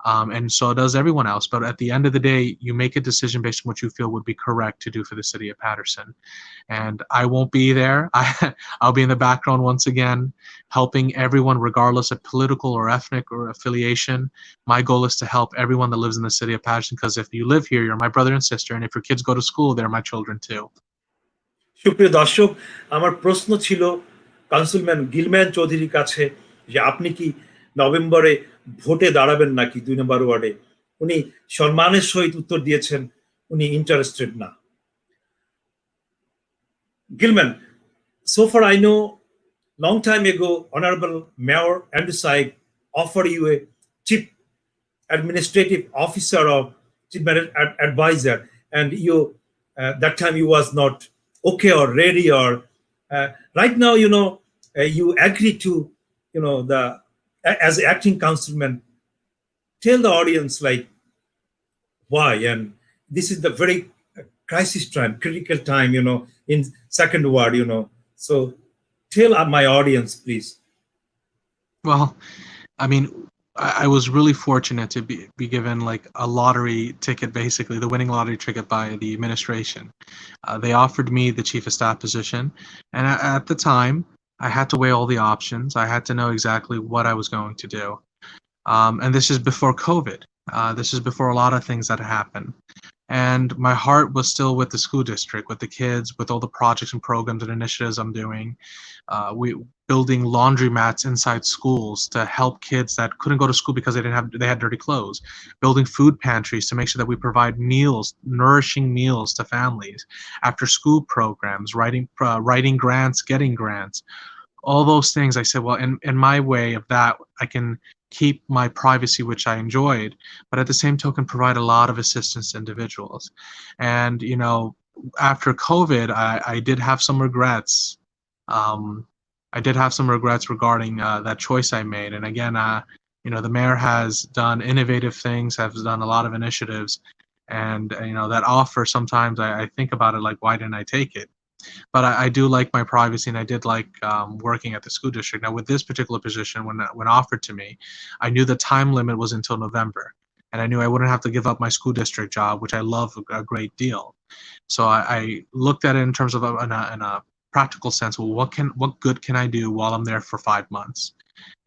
And so does everyone else. But at the end of the day, you make a decision based on what you feel would be correct to do for the city of Paterson. And I won't be there. I'll be in the background once again, helping everyone regardless of political or ethnic or affiliation. My goal is to help everyone that lives in the city of Paterson, because if you live here, you're my brother and sister. And if your kids go to school, they're my children too. সুপ্রিয় দর্শক, আমার প্রশ্ন ছিল councilman Gilman চৌধুরীর কাছে যে আপনি কি নভেম্বরে ভোটে দাঁড়াবেন নাকি 2 নম্বর ওয়ার্ডে। উনি সম্মানের সহিত উত্তর দিয়েছেন উনি ইন্টারেস্টেড না। Gilman, so far I know, long time ago, Honorable Mayor Andrew Saik offered you a chief administrative officer or chief advisor, and you that time you was not okay or ready, or right now you agree to as acting councilman. Tell the audience like why, and this is the very crisis time, critical time, in second ward, so tell my audience, please. Well, I mean, I was really fortunate to be given like a lottery ticket, basically the winning lottery ticket by the administration. They offered me the chief of staff position, and at the time I had to weigh all the options. I had to know exactly what I was going to do, and this is before COVID. This is before a lot of things that happened. And my heart was still with the school district, with the kids, with all the projects and programs and initiatives I'm doing. We building laundromats inside schools to help kids that couldn't go to school because they had dirty clothes. Building food pantries to make sure that we provide meals, nourishing meals to families. After school programs, writing grants, getting grants. All those things, I said, well, in my way of that, I can keep my privacy, which I enjoyed, but at the same token, provide a lot of assistance to individuals. And, after COVID, I did have some regrets. I did have some regrets regarding that choice I made. And again, the mayor has done innovative things, has done a lot of initiatives. And, that offer, sometimes I think about it like, why didn't I take it? But I do like my privacy, and I did like working at the school district. Now, with this particular position, when offered to me, I knew the time limit was until November, and I knew I wouldn't have to give up my school district job, which I love a great deal. So I looked at it in terms of in a practical sense. Well, what good can I do while I'm there for 5 months?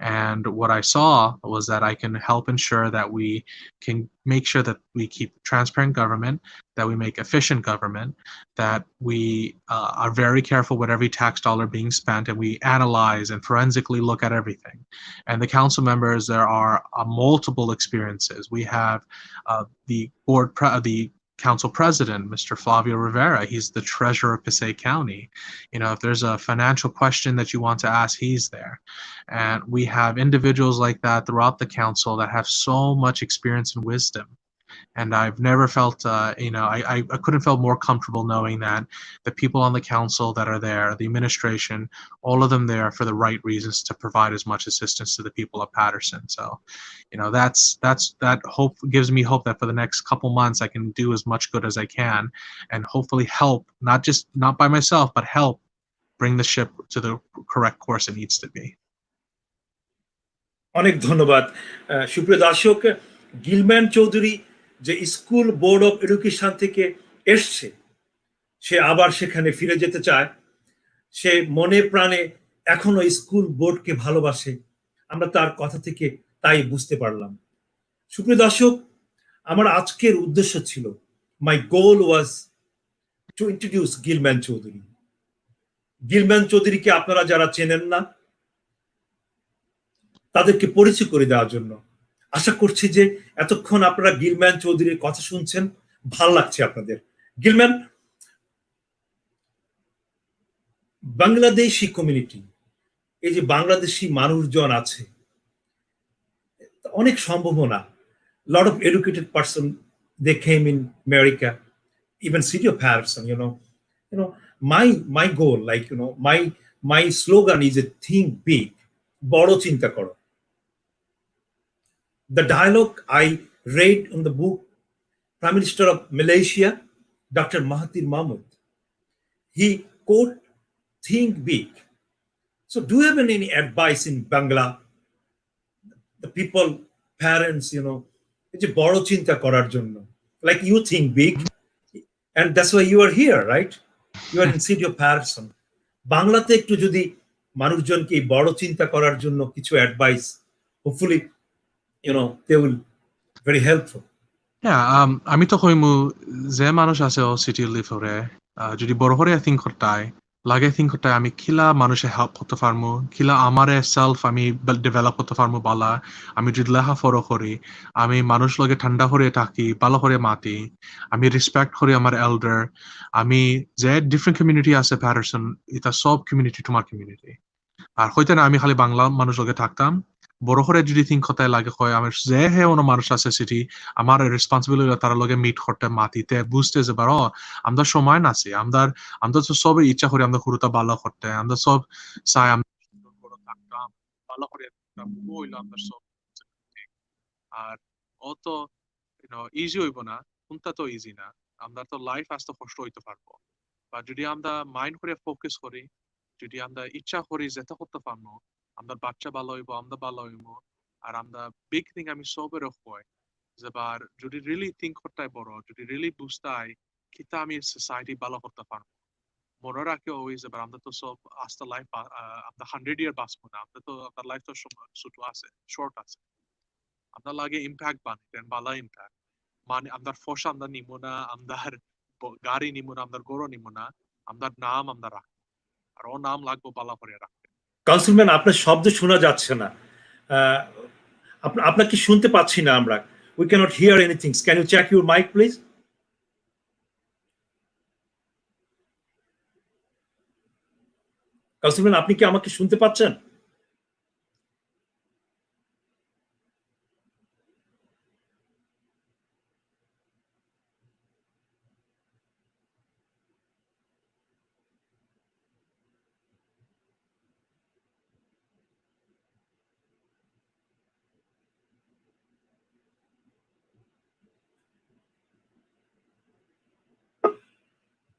And what I saw was that I can help ensure that we can make sure that we keep transparent government, that we make efficient government, that we are very careful with every tax dollar being spent, and we analyze and forensically look at everything. And the council members, there are multiple experiences. We have the council president, Mr. Flavio Rivera. He's the treasurer of Passaic County. If there's a financial question that you want to ask, he's there. And we have individuals like that throughout the council that have so much experience and wisdom. And I've never felt, I couldn't feel more comfortable knowing that the people on the council that are there, the administration, all of them there for the right reasons to provide as much assistance to the people of Paterson. So, that hope gives me hope that for the next couple months I can do as much good as I can, and hopefully help, not by myself, but help bring the ship to the correct course it needs to be. অনেক ধন্যবাদ সুপ্রিয় দর্শক Gilman Chowdhury যে school board of education থেকে এসছে সে আবার সেখানে ফিরে যেতে চায় সে মনে প্রাণে এখনো স্কুল বোর্ডকে ভালোবাসে আমরা তার কথা থেকে তাই বুঝতে পারলাম সুপ্রিয় দর্শক আমার আজকের উদ্দেশ্য ছিল মাই গোল ওয়াজ to introduce Gilman Chowdhury Gilman চৌধুরীকে আপনারা যারা চেনেন না তাদেরকে পরিচয় করে দেওয়ার জন্য আশা করছি যে এতক্ষণ আপনারা গিলম্যান চৌধুরীর কথা শুনছেন ভালো লাগছে আপনাদের গিলম্যান বাংলাদেশি কমিউনিটি এই যে বাংলাদেশি মানুষজন আছে অনেক সম্ভাবনা lot of educated person they came in America even city of Patterson you know my goal like my slogan is a think big বড় চিন্তা করো the dialogue I read in the book Prime Minister of Malaysia Dr. Mahathir Mohamad he quote think big so do you have any advice in Bangla the people parents যে বড় চিন্তা করার জন্য like you think big and that's why you are here right you are in city of Patterson বাংলাতে একটু যদি মানুষজনকে বড় চিন্তা করার জন্য কিছু advice hopefully they will very helpful আমি তো কইমু যে মানুষ আছে ও সিটি লিভ করে যদি বড় করে থিঙ্ক করতাই লাগে থিঙ্ক করতাই আমি কিলা মানুষে হেল্প করতে পারমু কিলা আমারে সেলফ আমি ডেভেলপ করতে পারমু বালা আমি যদি লেখা ফরো করি আমি মানুষ লগে ঠান্ডা করে থাকি ভালো করে মাতি আমি রেসপেক্ট করি আমার এল্ডার আমি যে ডিফারেন্ট কমিউনিটি আছে প্যাটারসন এটা সব কমিউনিটি তোমার কমিউনিটি আর হইতে না আমি খালি বাংলা মানুষ লগে থাকতাম বড় করে যদি থিঙ্ক করতে লাগে হয় আমার যে হে অন্য মানুষ আছে সিটি আমার রেসপন্সিবিলিটি তার লগে মিট করতে মাতিতে বুঝতে যে পারো আমরা সময় না আছি আমরা তো সবের ইচ্ছা করি আমরা খুরুতা ভালো করতে আমরা সব চাই থাকতাম ভালো করে বইলো আমরা সব আর অত ইজি হইব না কোনটা তো ইজি না আমরা তো লাইফ আসতে কষ্ট হইতে পারবো বা যদি আমরা মাইন্ড করে ফোকাস করি যদি আমরা ইচ্ছা করি যেটা করতে পারবো আমরা বাচ্চা ভালো হইব আমরা ভালো হইব আর আমরা বিগ থিং আমি সবের হয় যে বার যদি রিয়েলি থিঙ্ক করতে বড় যদি রিয়েলি বুঝতাই কিতা আমি সোসাইটি ভালো করতে পারবো মনে রাখে ওই যে আমরা তো সব আস্তে লাইফ আমরা 100 ইয়ার বাঁচবো না আমরা তো আপনার লাইফ তো ছোট আছে শর্ট আছে আপনার লাগে ইম্প্যাক্ট বানাইতেন ভালো ইম্প্যাক্ট মানে আমরা ফসল আমরা নিব না আমাদের গাড়ি নিব না আমাদের গরু নিব না আমাদের নাম আমরা রাখবো আর ও নাম লাগবো ভালো করে রাখবো কাউন্সিলম্যান আপনার শব্দ শোনা যাচ্ছে না আপনাকে শুনতে পাচ্ছি না আমরা we cannot hear anything can you check your mic please councilman আপনি কি আমাকে শুনতে পাচ্ছেন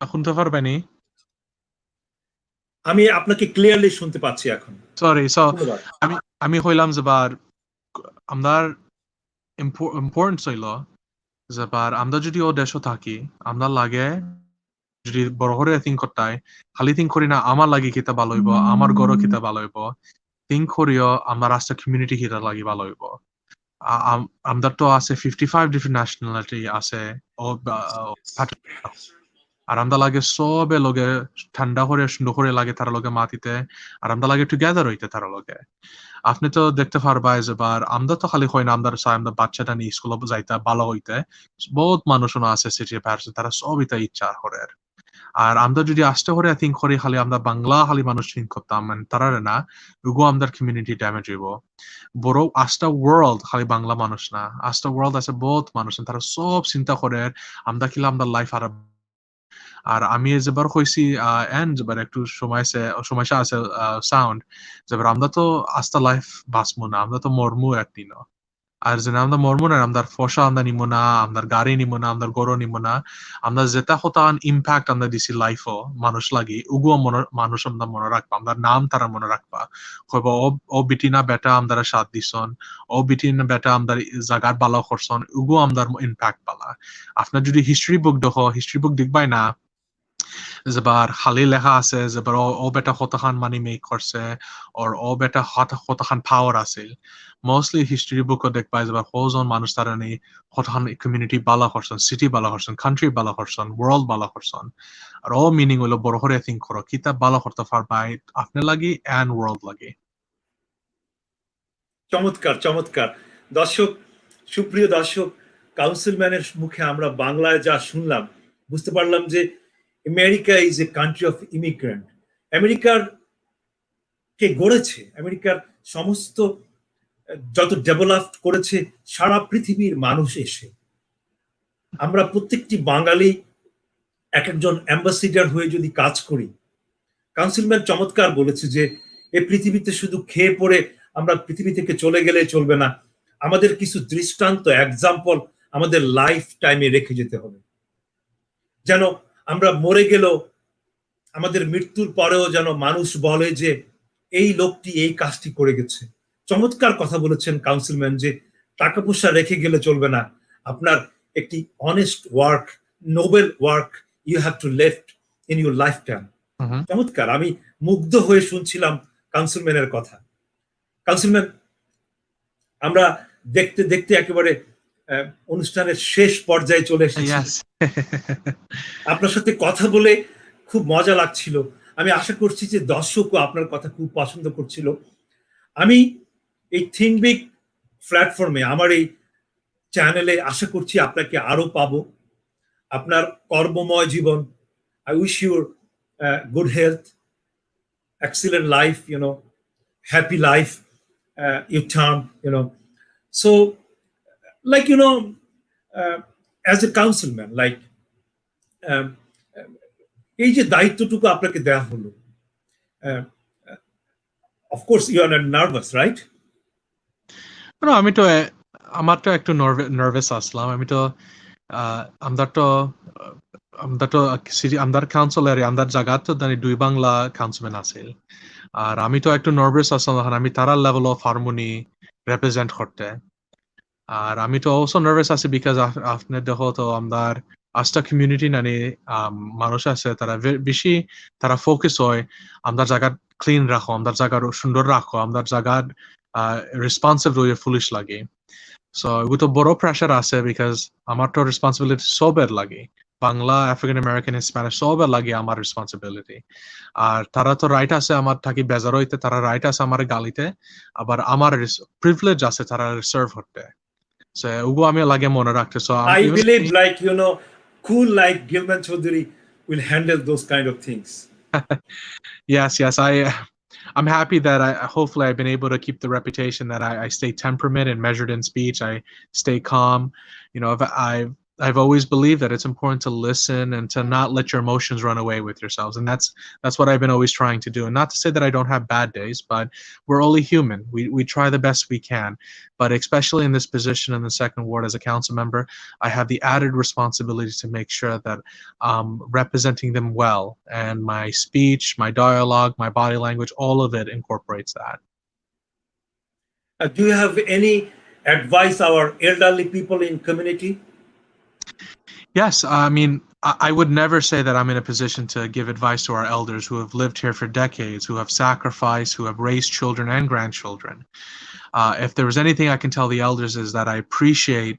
শুনতে পারবেনি আমি আপনাকে ক্লিয়ারলি শুনতে পাচ্ছি এখন সরি আমি হইলাম যে বার আমরার ইম্পর্টেন্স হইল যে বার আমরা যদি ও দেশে থাকি আমরা লাগে যদি বড় করে থিঙ্ক করতাই খালি থিঙ্ক করি না আমার লাগে কিতা ভালো হইব আমার গরো কিতা ভালো হইব থিঙ্ক করিও আমার রাষ্ট্র কমিউনিটি কিতা লাগে ভালো হইব আমরা তো আছে 55 ডিফারেন্ট ন্যাশনালিটি আছে আর আমরা লাগে সবে লগে ঠান্ডা করে সুন্দর করে লাগে তার লগে মাটিতে আর আমরা লাগে টুগেদার হইতে তার লগে আপনি তো দেখতে পারবাই যে বার আমরা তো খালি হয় না আমরা চাই আমরা বাচ্চাটা নিয়ে স্কুলে যাইতে ভালো হইতে বহুত মানুষও আছে সিটি পারছে তারা সব এটা ইচ্ছা করে আর আমরা যদি আসতে করে থিঙ্ক করি খালি আমরা বাংলা খালি মানুষ থিঙ্ক করতাম তারা না ওগো আমাদের কমিউনিটি ড্যামেজ হইব বড় আস্তা ওয়ার্ল্ড খালি বাংলা মানুষ না আস্তা ওয়ার্ল্ড আছে বহুত মানুষ তারা সব চিন্তা করে আমরা কিলা আমরা লাইফ আর আর আমি যেবার কইছি যেবার একটু সমস্যা আছে সাউন্ড যেবার আমরা তো আস্তা লাইফ বাঁচবো না আমরা তো মরমু একদিন আর যে আমরা মরমু না আমরা ফসা আমরা নিমু না আমরা গাড়ি নিমু না আমরা গরু নিমু না আমরা যেটা হতান ইম্প্যাক্ট আমরা দিছি লাইফও মানুষ লাগি উগুও মানুষ আমরা মনে রাখবা আমরা নাম তারা মনে রাখবা হইব ও বিটি না বেটা আমরা সাথ দিছন ও বিটি না বেটা আমরা জাগার বালা করছন উগুও আমরা ইম্প্যাক্ট পালা আপনার যদি হিস্ট্রি বুক দেখো হিস্ট্রি বুক দেখবাই না যেবার খালি লেখা আছে যেবার ও বেটা কতখান মানি মেক করছে ওর ও বেটা কতখান পাওয়ার আছিল মোস্টলি হিস্ট্রি বুকও দেখবা যেবার কজন মানুষ তারা নেই কতখান কমিউনিটি বালা করছেন সিটি বালা করছেন কান্ট্রি বালা করছেন ওয়ার্ল্ড বালা করছেন আর ও মিনিং হইলো বড় করে থিঙ্ক করো কিতাব বালা করতে পারবাই আপনার লাগি এন্ড ওয়ার্ল্ড লাগি চমৎকার চমৎকার। দর্শক, সুপ্রিয় দর্শক, কাউন্সিলম্যানের মুখে আমরা বাংলায় যা শুনলাম বুঝতে পারলাম যে America is a country of immigrant. আমেরিকার কে গড়েছে, আমেরিকার সমস্ত যত ডেভেলপ করেছে সারা পৃথিবীর মানুষ এসে। আমরা প্রত্যেকটি বাঙালি এক একজন অ্যাম্বাসিডার হয়ে যদি কাজ করি, কাউন্সিলম্যান চমৎকার বলেছে যে এই পৃথিবীতে শুধু খেয়ে পড়ে আমরা পৃথিবী থেকে চলে গেলে চলবে না, আমাদের কিছু দৃষ্টান্ত এক্সাম্পল আমাদের লাইফ টাইমে রেখে যেতে হবে, যেন আমরা মরে গেলেও আমাদের মৃত্যুর পরেও যেন মানুষ বলে যে এই লোকটি এই কাজটি করে গেছে। চমৎকার কথা বলেছেন কাউন্সিলম্যান যে টাকা পয়সা রেখে গেলে চলবে না, আপনার একটি honest work, noble work you have to left in your lifetime. চমৎকার, আমি মুগ্ধ হয়ে শুনছিলাম কাউন্সিলম্যানের কথা। কাউন্সিলম্যান, আমরা দেখতে দেখতে একেবারে অনুষ্ঠানের শেষ পর্যায়ে চলে এসেছি। আপনার সাথে কথা বলে খুব মজা লাগছিল। আমি আশা করছি যে দর্শকও আপনার কথা খুব পছন্দ করছিল। আমি এই থিঙ্ক বিগ প্ল্যাটফর্মে, আমার এই চ্যানেলে আশা করছি আপনাকে আরো পাবো। আপনার কর্মময় জীবন, I wish you good health, excellent life, happy life, your term, So, like, as a councilman, like, এই যে দায়িত্বটুকু আপনাকে দেওয়া হলো, of course you are not nervous, right? No, আমার তো একটু নার্ভাস আসলাম। আমদার কাউন্সিলর আমদার জায়গা তো দুই বাংলা কাউন্সিলম্যান আছে আর আমি তো একটু নার্ভাস আসলাম আমি তারার লেভেল অফ হারমোনি রিপ্রেজেন্ট করতে আর আমি তো অলসো নার্ভাস আছি বিকজ আপনি দেখো তো আমদার আস্তা কমিউনিটি নানি মানুষ আছে তারা বেশি তারা ফোকাস হয় আমদার জায়গা ক্লিন রাখো আমদার জায়গা সুন্দর রাখো আমদার জায়গা রেসপন্সিভ রয়ে ফুলিশ লাগে সো এগুলো তো বড় প্রেশার আছে বিকজ আমার তো রেসপন্সিবিলিটি সবের লাগে বাংলা আফ্রিকান আমেরিকান স্প্যানিশ সবের লাগে আমার রেসপন্সিবিলিটি আর তারা তো রাইট আছে আমার থাকি বেজার হইতে তারা রাইট আছে আমার গালিতে আবার আমার প্রিভিলেজ আছে তারা সার্ভ করতে সো ওগুলো আমি লাগে মনে রাখতে so I believe like cool like Gilman Choudhury will handle those kind of things. yes I'm happy that hopefully I've been able to keep the reputation that I stay temperament and measured in speech. I stay calm. I've always believed that it's important to listen and to not let your emotions run away with yourselves. And that's what I've been always trying to do. And not to say that I don't have bad days, but we're only human. We try the best we can. But especially in this position in the second ward as a council member, I have the added responsibility to make sure that representing them well and my speech, my dialogue, my body language, all of it incorporates that. Do you have any advice our elderly people in community? Yes, I mean, I would never say that I'm in a position to give advice to our elders who have lived here for decades, who have sacrificed, who have raised children and grandchildren. If there was anything I can tell the elders is that I appreciate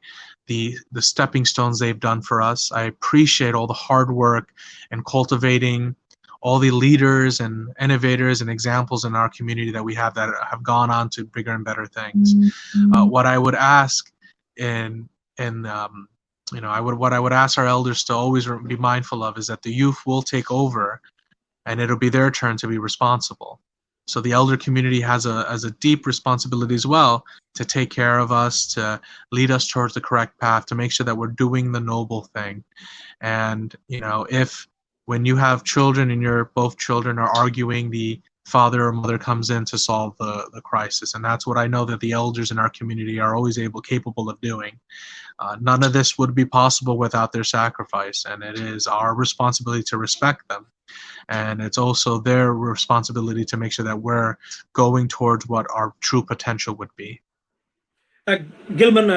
the stepping stones they've done for us. I appreciate all the hard work and cultivating all the leaders and innovators and examples in our community that we have that have gone on to bigger and better things. What I would ask what I would ask our elders to always be mindful of is that the youth will take over and it'll be their turn to be responsible. So the elder community has a deep responsibility as well to take care of us, to lead us towards the correct path, to make sure that we're doing the noble thing. And, if when you have children and both children are arguing the father or mother comes in to solve the crisis. And that's what I know that the elders in our community are always capable of doing. None of this would be possible without their sacrifice, and it is our responsibility to respect them. And it's also their responsibility to make sure that we're going towards what our true potential would be. Gilman,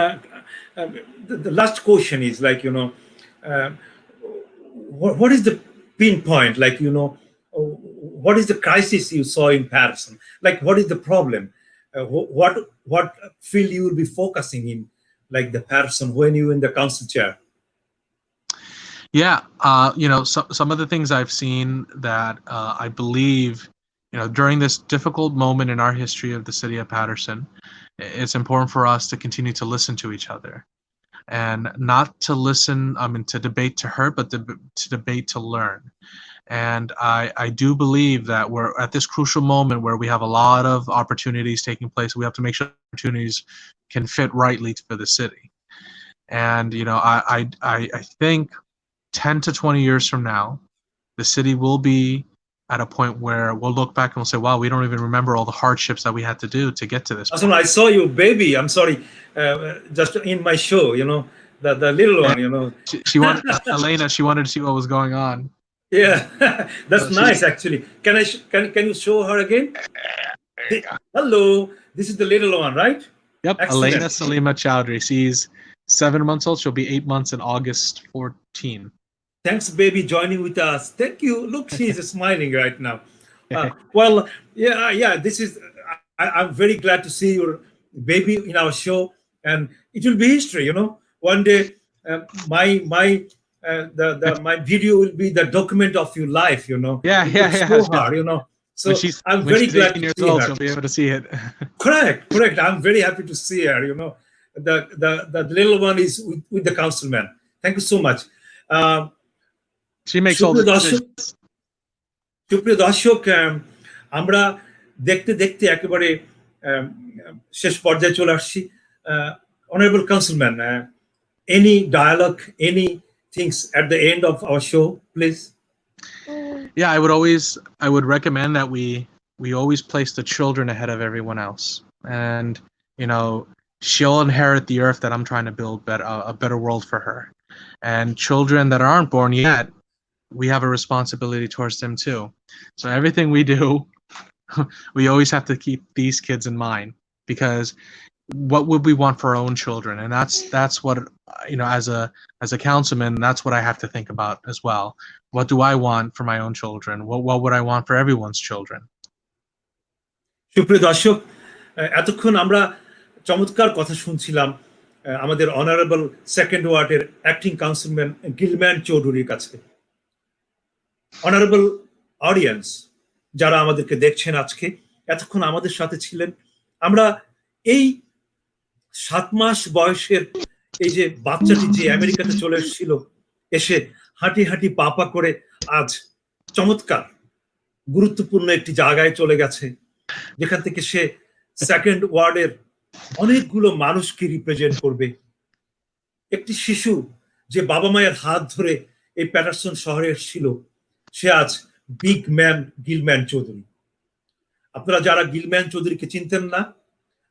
the last question is like, what is the pinpoint? Like, what is the crisis you saw in Patterson? Like, what is the problem? What field you will be focusing in, like the Patterson, when you in the council chair? Yeah, some of the things I've seen that I believe, during this difficult moment in our history of the city of Patterson, it's important for us to continue to listen to each other, and not to listen, to debate to hurt, but to debate to learn. And I do believe that we're at this crucial moment where we have a lot of opportunities taking place. We have to make sure opportunities can fit rightly for the city. And, I think 10 to 20 years from now, the city will be at a point where we'll look back and we'll say, wow, we don't even remember all the hardships that we had to do to get to this point. I saw you, baby. I'm sorry, just in my show, the little one, She wanted, Elena, she wanted to see what was going on. Yeah, that's nice, actually. Can you show her again? Hello, this is the little one, right? Yep, Excellent. Elena Salima Choudhury. She's 7 months old. She'll be 8 months in August 14. Thanks, baby, joining with us. Thank you. Look, she's smiling right now. Well, yeah. This is. I'm very glad to see your baby in our show, and it will be history. One day, my video will be the document of your life. Yeah. Show her, So I'm very glad to see her. She'll be able to see it. Correct. I'm very happy to see her. The little one is with the councilman. Thank you so much. She makes all the decisions. সুপ্রিয় দর্শক, আমরা দেখতে দেখতে একেবারে শেষ পর্যায়ে চলে আসছি। Honorable Councilman, any dialogue, any things at the end of our show, please? Yeah, I would recommend that we always place the children ahead of everyone else. And, she'll inherit the earth that I'm trying to build a better world for her. And children that aren't born yet, we have a responsibility towards them too. So everything we do, we always have to keep these kids in mind, because what would we want for our own children? And that's what, as a councilman, that's what I have to think about as well. What do I want for my own children? What would I want for everyone's children? সুপ্রিয় দর্শক, এতক্ষণ আমরা চমৎকার কথা শুনছিলাম আমাদের honourable second ওয়ার্ডের acting councilman Gilman চৌধুরীর কাছে। অনারেবল অডিয়েন্স যারা আমাদেরকে দেখছেন আজকে, এতক্ষণ আমাদের সাথে ছিলেন। আমরা এই 7 মাস বয়সের এই যে বাচ্চাটি যে আমেরিকাতে চলে এসেছিল, এসে হাঁটি হাঁটি পা করে আজ চমৎকার গুরুত্বপূর্ণ একটি জায়গায় চলে গেছে, যেখান থেকে সে সেকেন্ড ওয়ার্ডের অনেকগুলো মানুষকে রিপ্রেজেন্ট করবে। একটি শিশু যে বাবা মায়ের হাত ধরে এই প্যাটারসন শহরে এসেছিল, সে আজ বিগ ম্যান গিলম্যান চৌধুরী। আপনারা যারা গিলম্যান চৌধুরীকে চিনতেন না,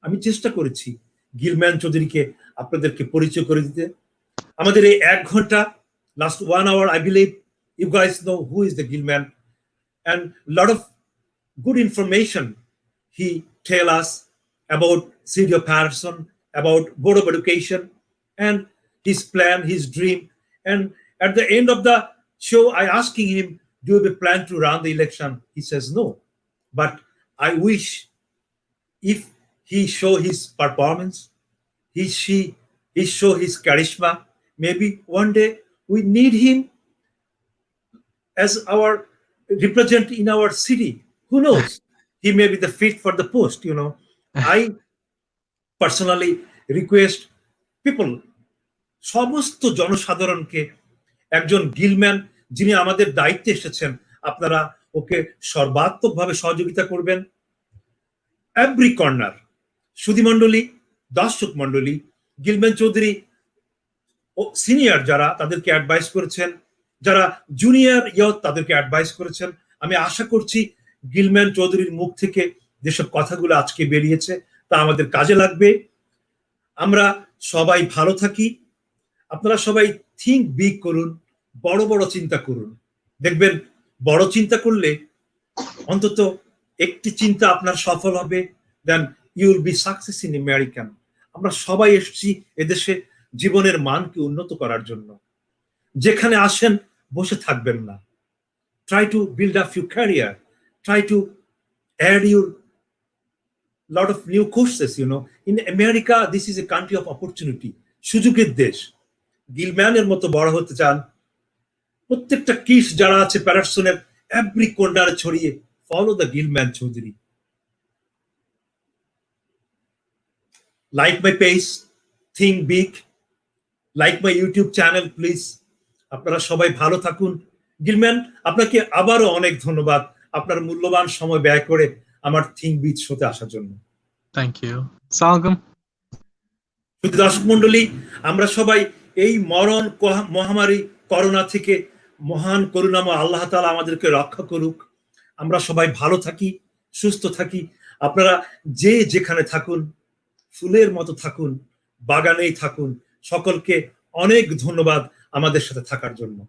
আমি চেষ্টা করেছি গিলম্যান চৌধুরীকে আপনাদেরকে পরিচয় করে দিতে। আমাদের এই 1 ঘন্টা, last 1 hour, I believe you guys know who is the Gilman, and a lot of good information he tell us about City of Patterson, about Board of Education, and his plan, his dream. And at the end of the show, I asking him, do you have a plan to run the election? He says no, but I wish if he show his performance, he show his charisma, maybe one day we need him as our representative in our city. Who knows? He may be the fit for the post, I personally request people, সমস্ত জনসাধারণকে, একজন Gilman যিনি আমাদের দায়িত্বে এসেছেন, আপনারা ওকে সর্বাত্মকভাবে সহযোগিতা করবেন। এভরি কর্নার, সুধীমণ্ডলী, দর্শক মণ্ডলী, গিলম্যান চৌধুরী সিনিয়র যারা, তাদেরকে অ্যাডভাইস করেছেন, যারা জুনিয়র ইয়ত তাদেরকে অ্যাডভাইস করেছেন। আমি আশা করছি গিলম্যান চৌধুরীর মুখ থেকে যেসব কথাগুলো আজকে বেরিয়েছে তা আমাদের কাজে লাগবে। আমরা সবাই ভালো থাকি। আপনারা সবাই থিঙ্ক বিগ করুন, বড় বড় চিন্তা করুন। দেখবেন বড় চিন্তা করলে অন্তত একটি চিন্তা আপনার সফল হবে, then you will be success in American. আমরা সবাই এসেছি এদেশে জীবনের মানকে উন্নত করার জন্য। যেখানে আসেন বসে থাকবেন না। Try to build up your career, try to add your lot of new courses, you know. In America, this is a country of opportunity. সুযোগের দেশ। গিলম্যানের মতো বড় হতে চান, প্রত্যেকটা কিস যারা আছে প্যাটারসনের এভরি কর্নারে ছড়িয়ে follow the Gilman Chowdhury. Like my page, think big, like my YouTube channel please. আপনারা সবাই ভালো থাকুন। গিলম্যান, আপনাকে আবারও অনেক ধন্যবাদ আপনার মূল্যবান সময় ব্যয় করে আমার থিঙ্ক বিগ শোতে আসার জন্য। Thank you. Salgam. দর্শক মন্ডলী, আমরা সবাই এই মরণ মহামারী করোনা থেকে মহান করুণাময় আল্লাহ তাআলা আমাদেরকে রক্ষা করুক। আমরা সবাই ভালো থাকি, সুস্থ থাকি। আপনারা যে যেখানে থাকুন, ফুলের মতো থাকুন, বাগানেই থাকুন। সকলকে অনেক ধন্যবাদ আমাদের সাথে থাকার জন্য।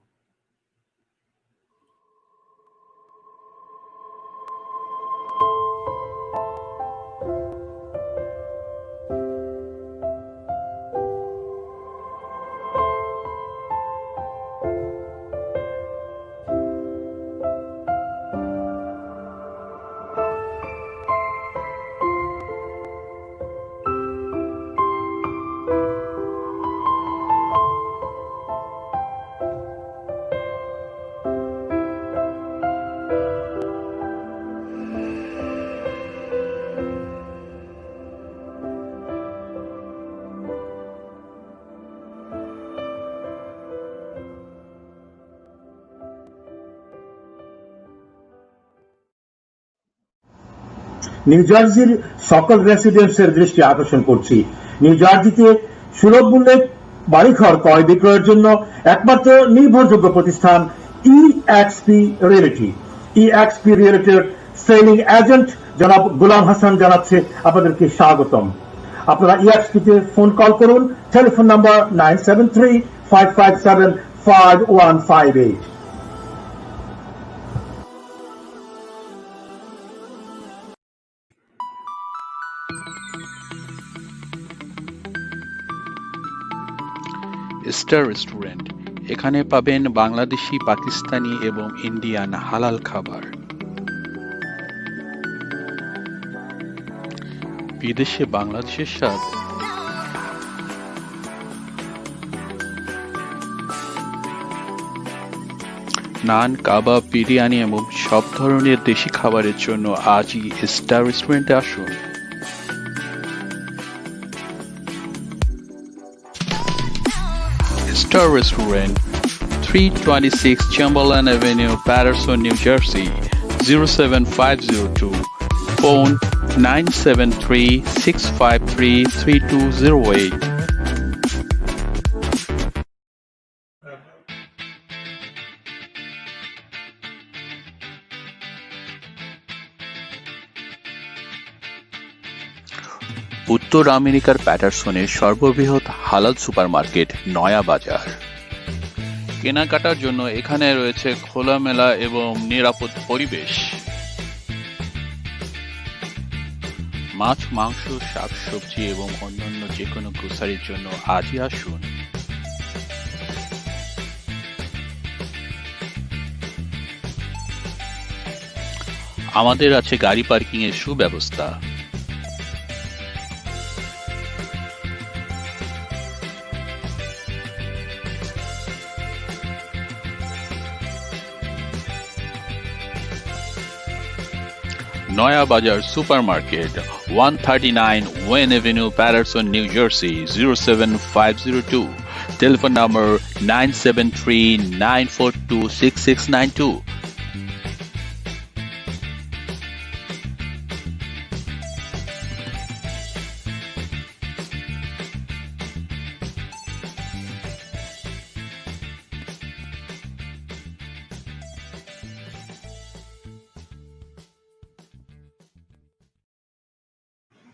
নিউ জার্সির সকল রেসিডেন্টসের দৃষ্টি আকর্ষণ করছি। নিউ জার্সিতে সুলভ মূল্যে বাড়িঘর ক্রয় বিক্রয়ের জন্য একমাত্র নির্ভরযোগ্য প্রতিষ্ঠান EXP রিয়েলিটি। EXP রিয়েলিটির সেলিং এজেন্ট জনাব গোলাম হাসান জানাচ্ছে আপনাদেরকে স্বাগতম। আপনারা EXP তে ফোন কল করুন। Telephone number 973-557-5158। স্টার রেস্টুরেন্ট, এখানে পাবেন বাংলাদেশি, পাকিস্তানি এবং ইন্ডিয়ান হালাল খাবার। বিদেশে বাংলাদেশের স্বাদ। নান, কাবাব, বিরিয়ানি এবং সব ধরনের দেশি খাবারের জন্য আজই স্টার রেস্টুরেন্টে আসুন। Star Restaurant, 326 Chamberlain Avenue, Paterson, New Jersey, 07502. Phone 973-653-3208. উত্তর আমেরিকার প্যাটারসনের সর্ববৃহৎ হালাল সুপারমার্কেট নয়া বাজার। কেনাকাটার জন্য এখানে রয়েছে খোলামেলা এবং নিরাপদ পরিবেশ। মাছ, মাংস, শাকসবজি এবং অন্যান্য যে কোনো গ্রোসারির জন্য আজই আসুন। আমাদের আছে গাড়ি পার্কিং এর সুব্যবস্থা। Noya Bazaar Supermarket, 139 Wayne Avenue, Paterson, New Jersey, 07502. Telephone number 973-942-6692.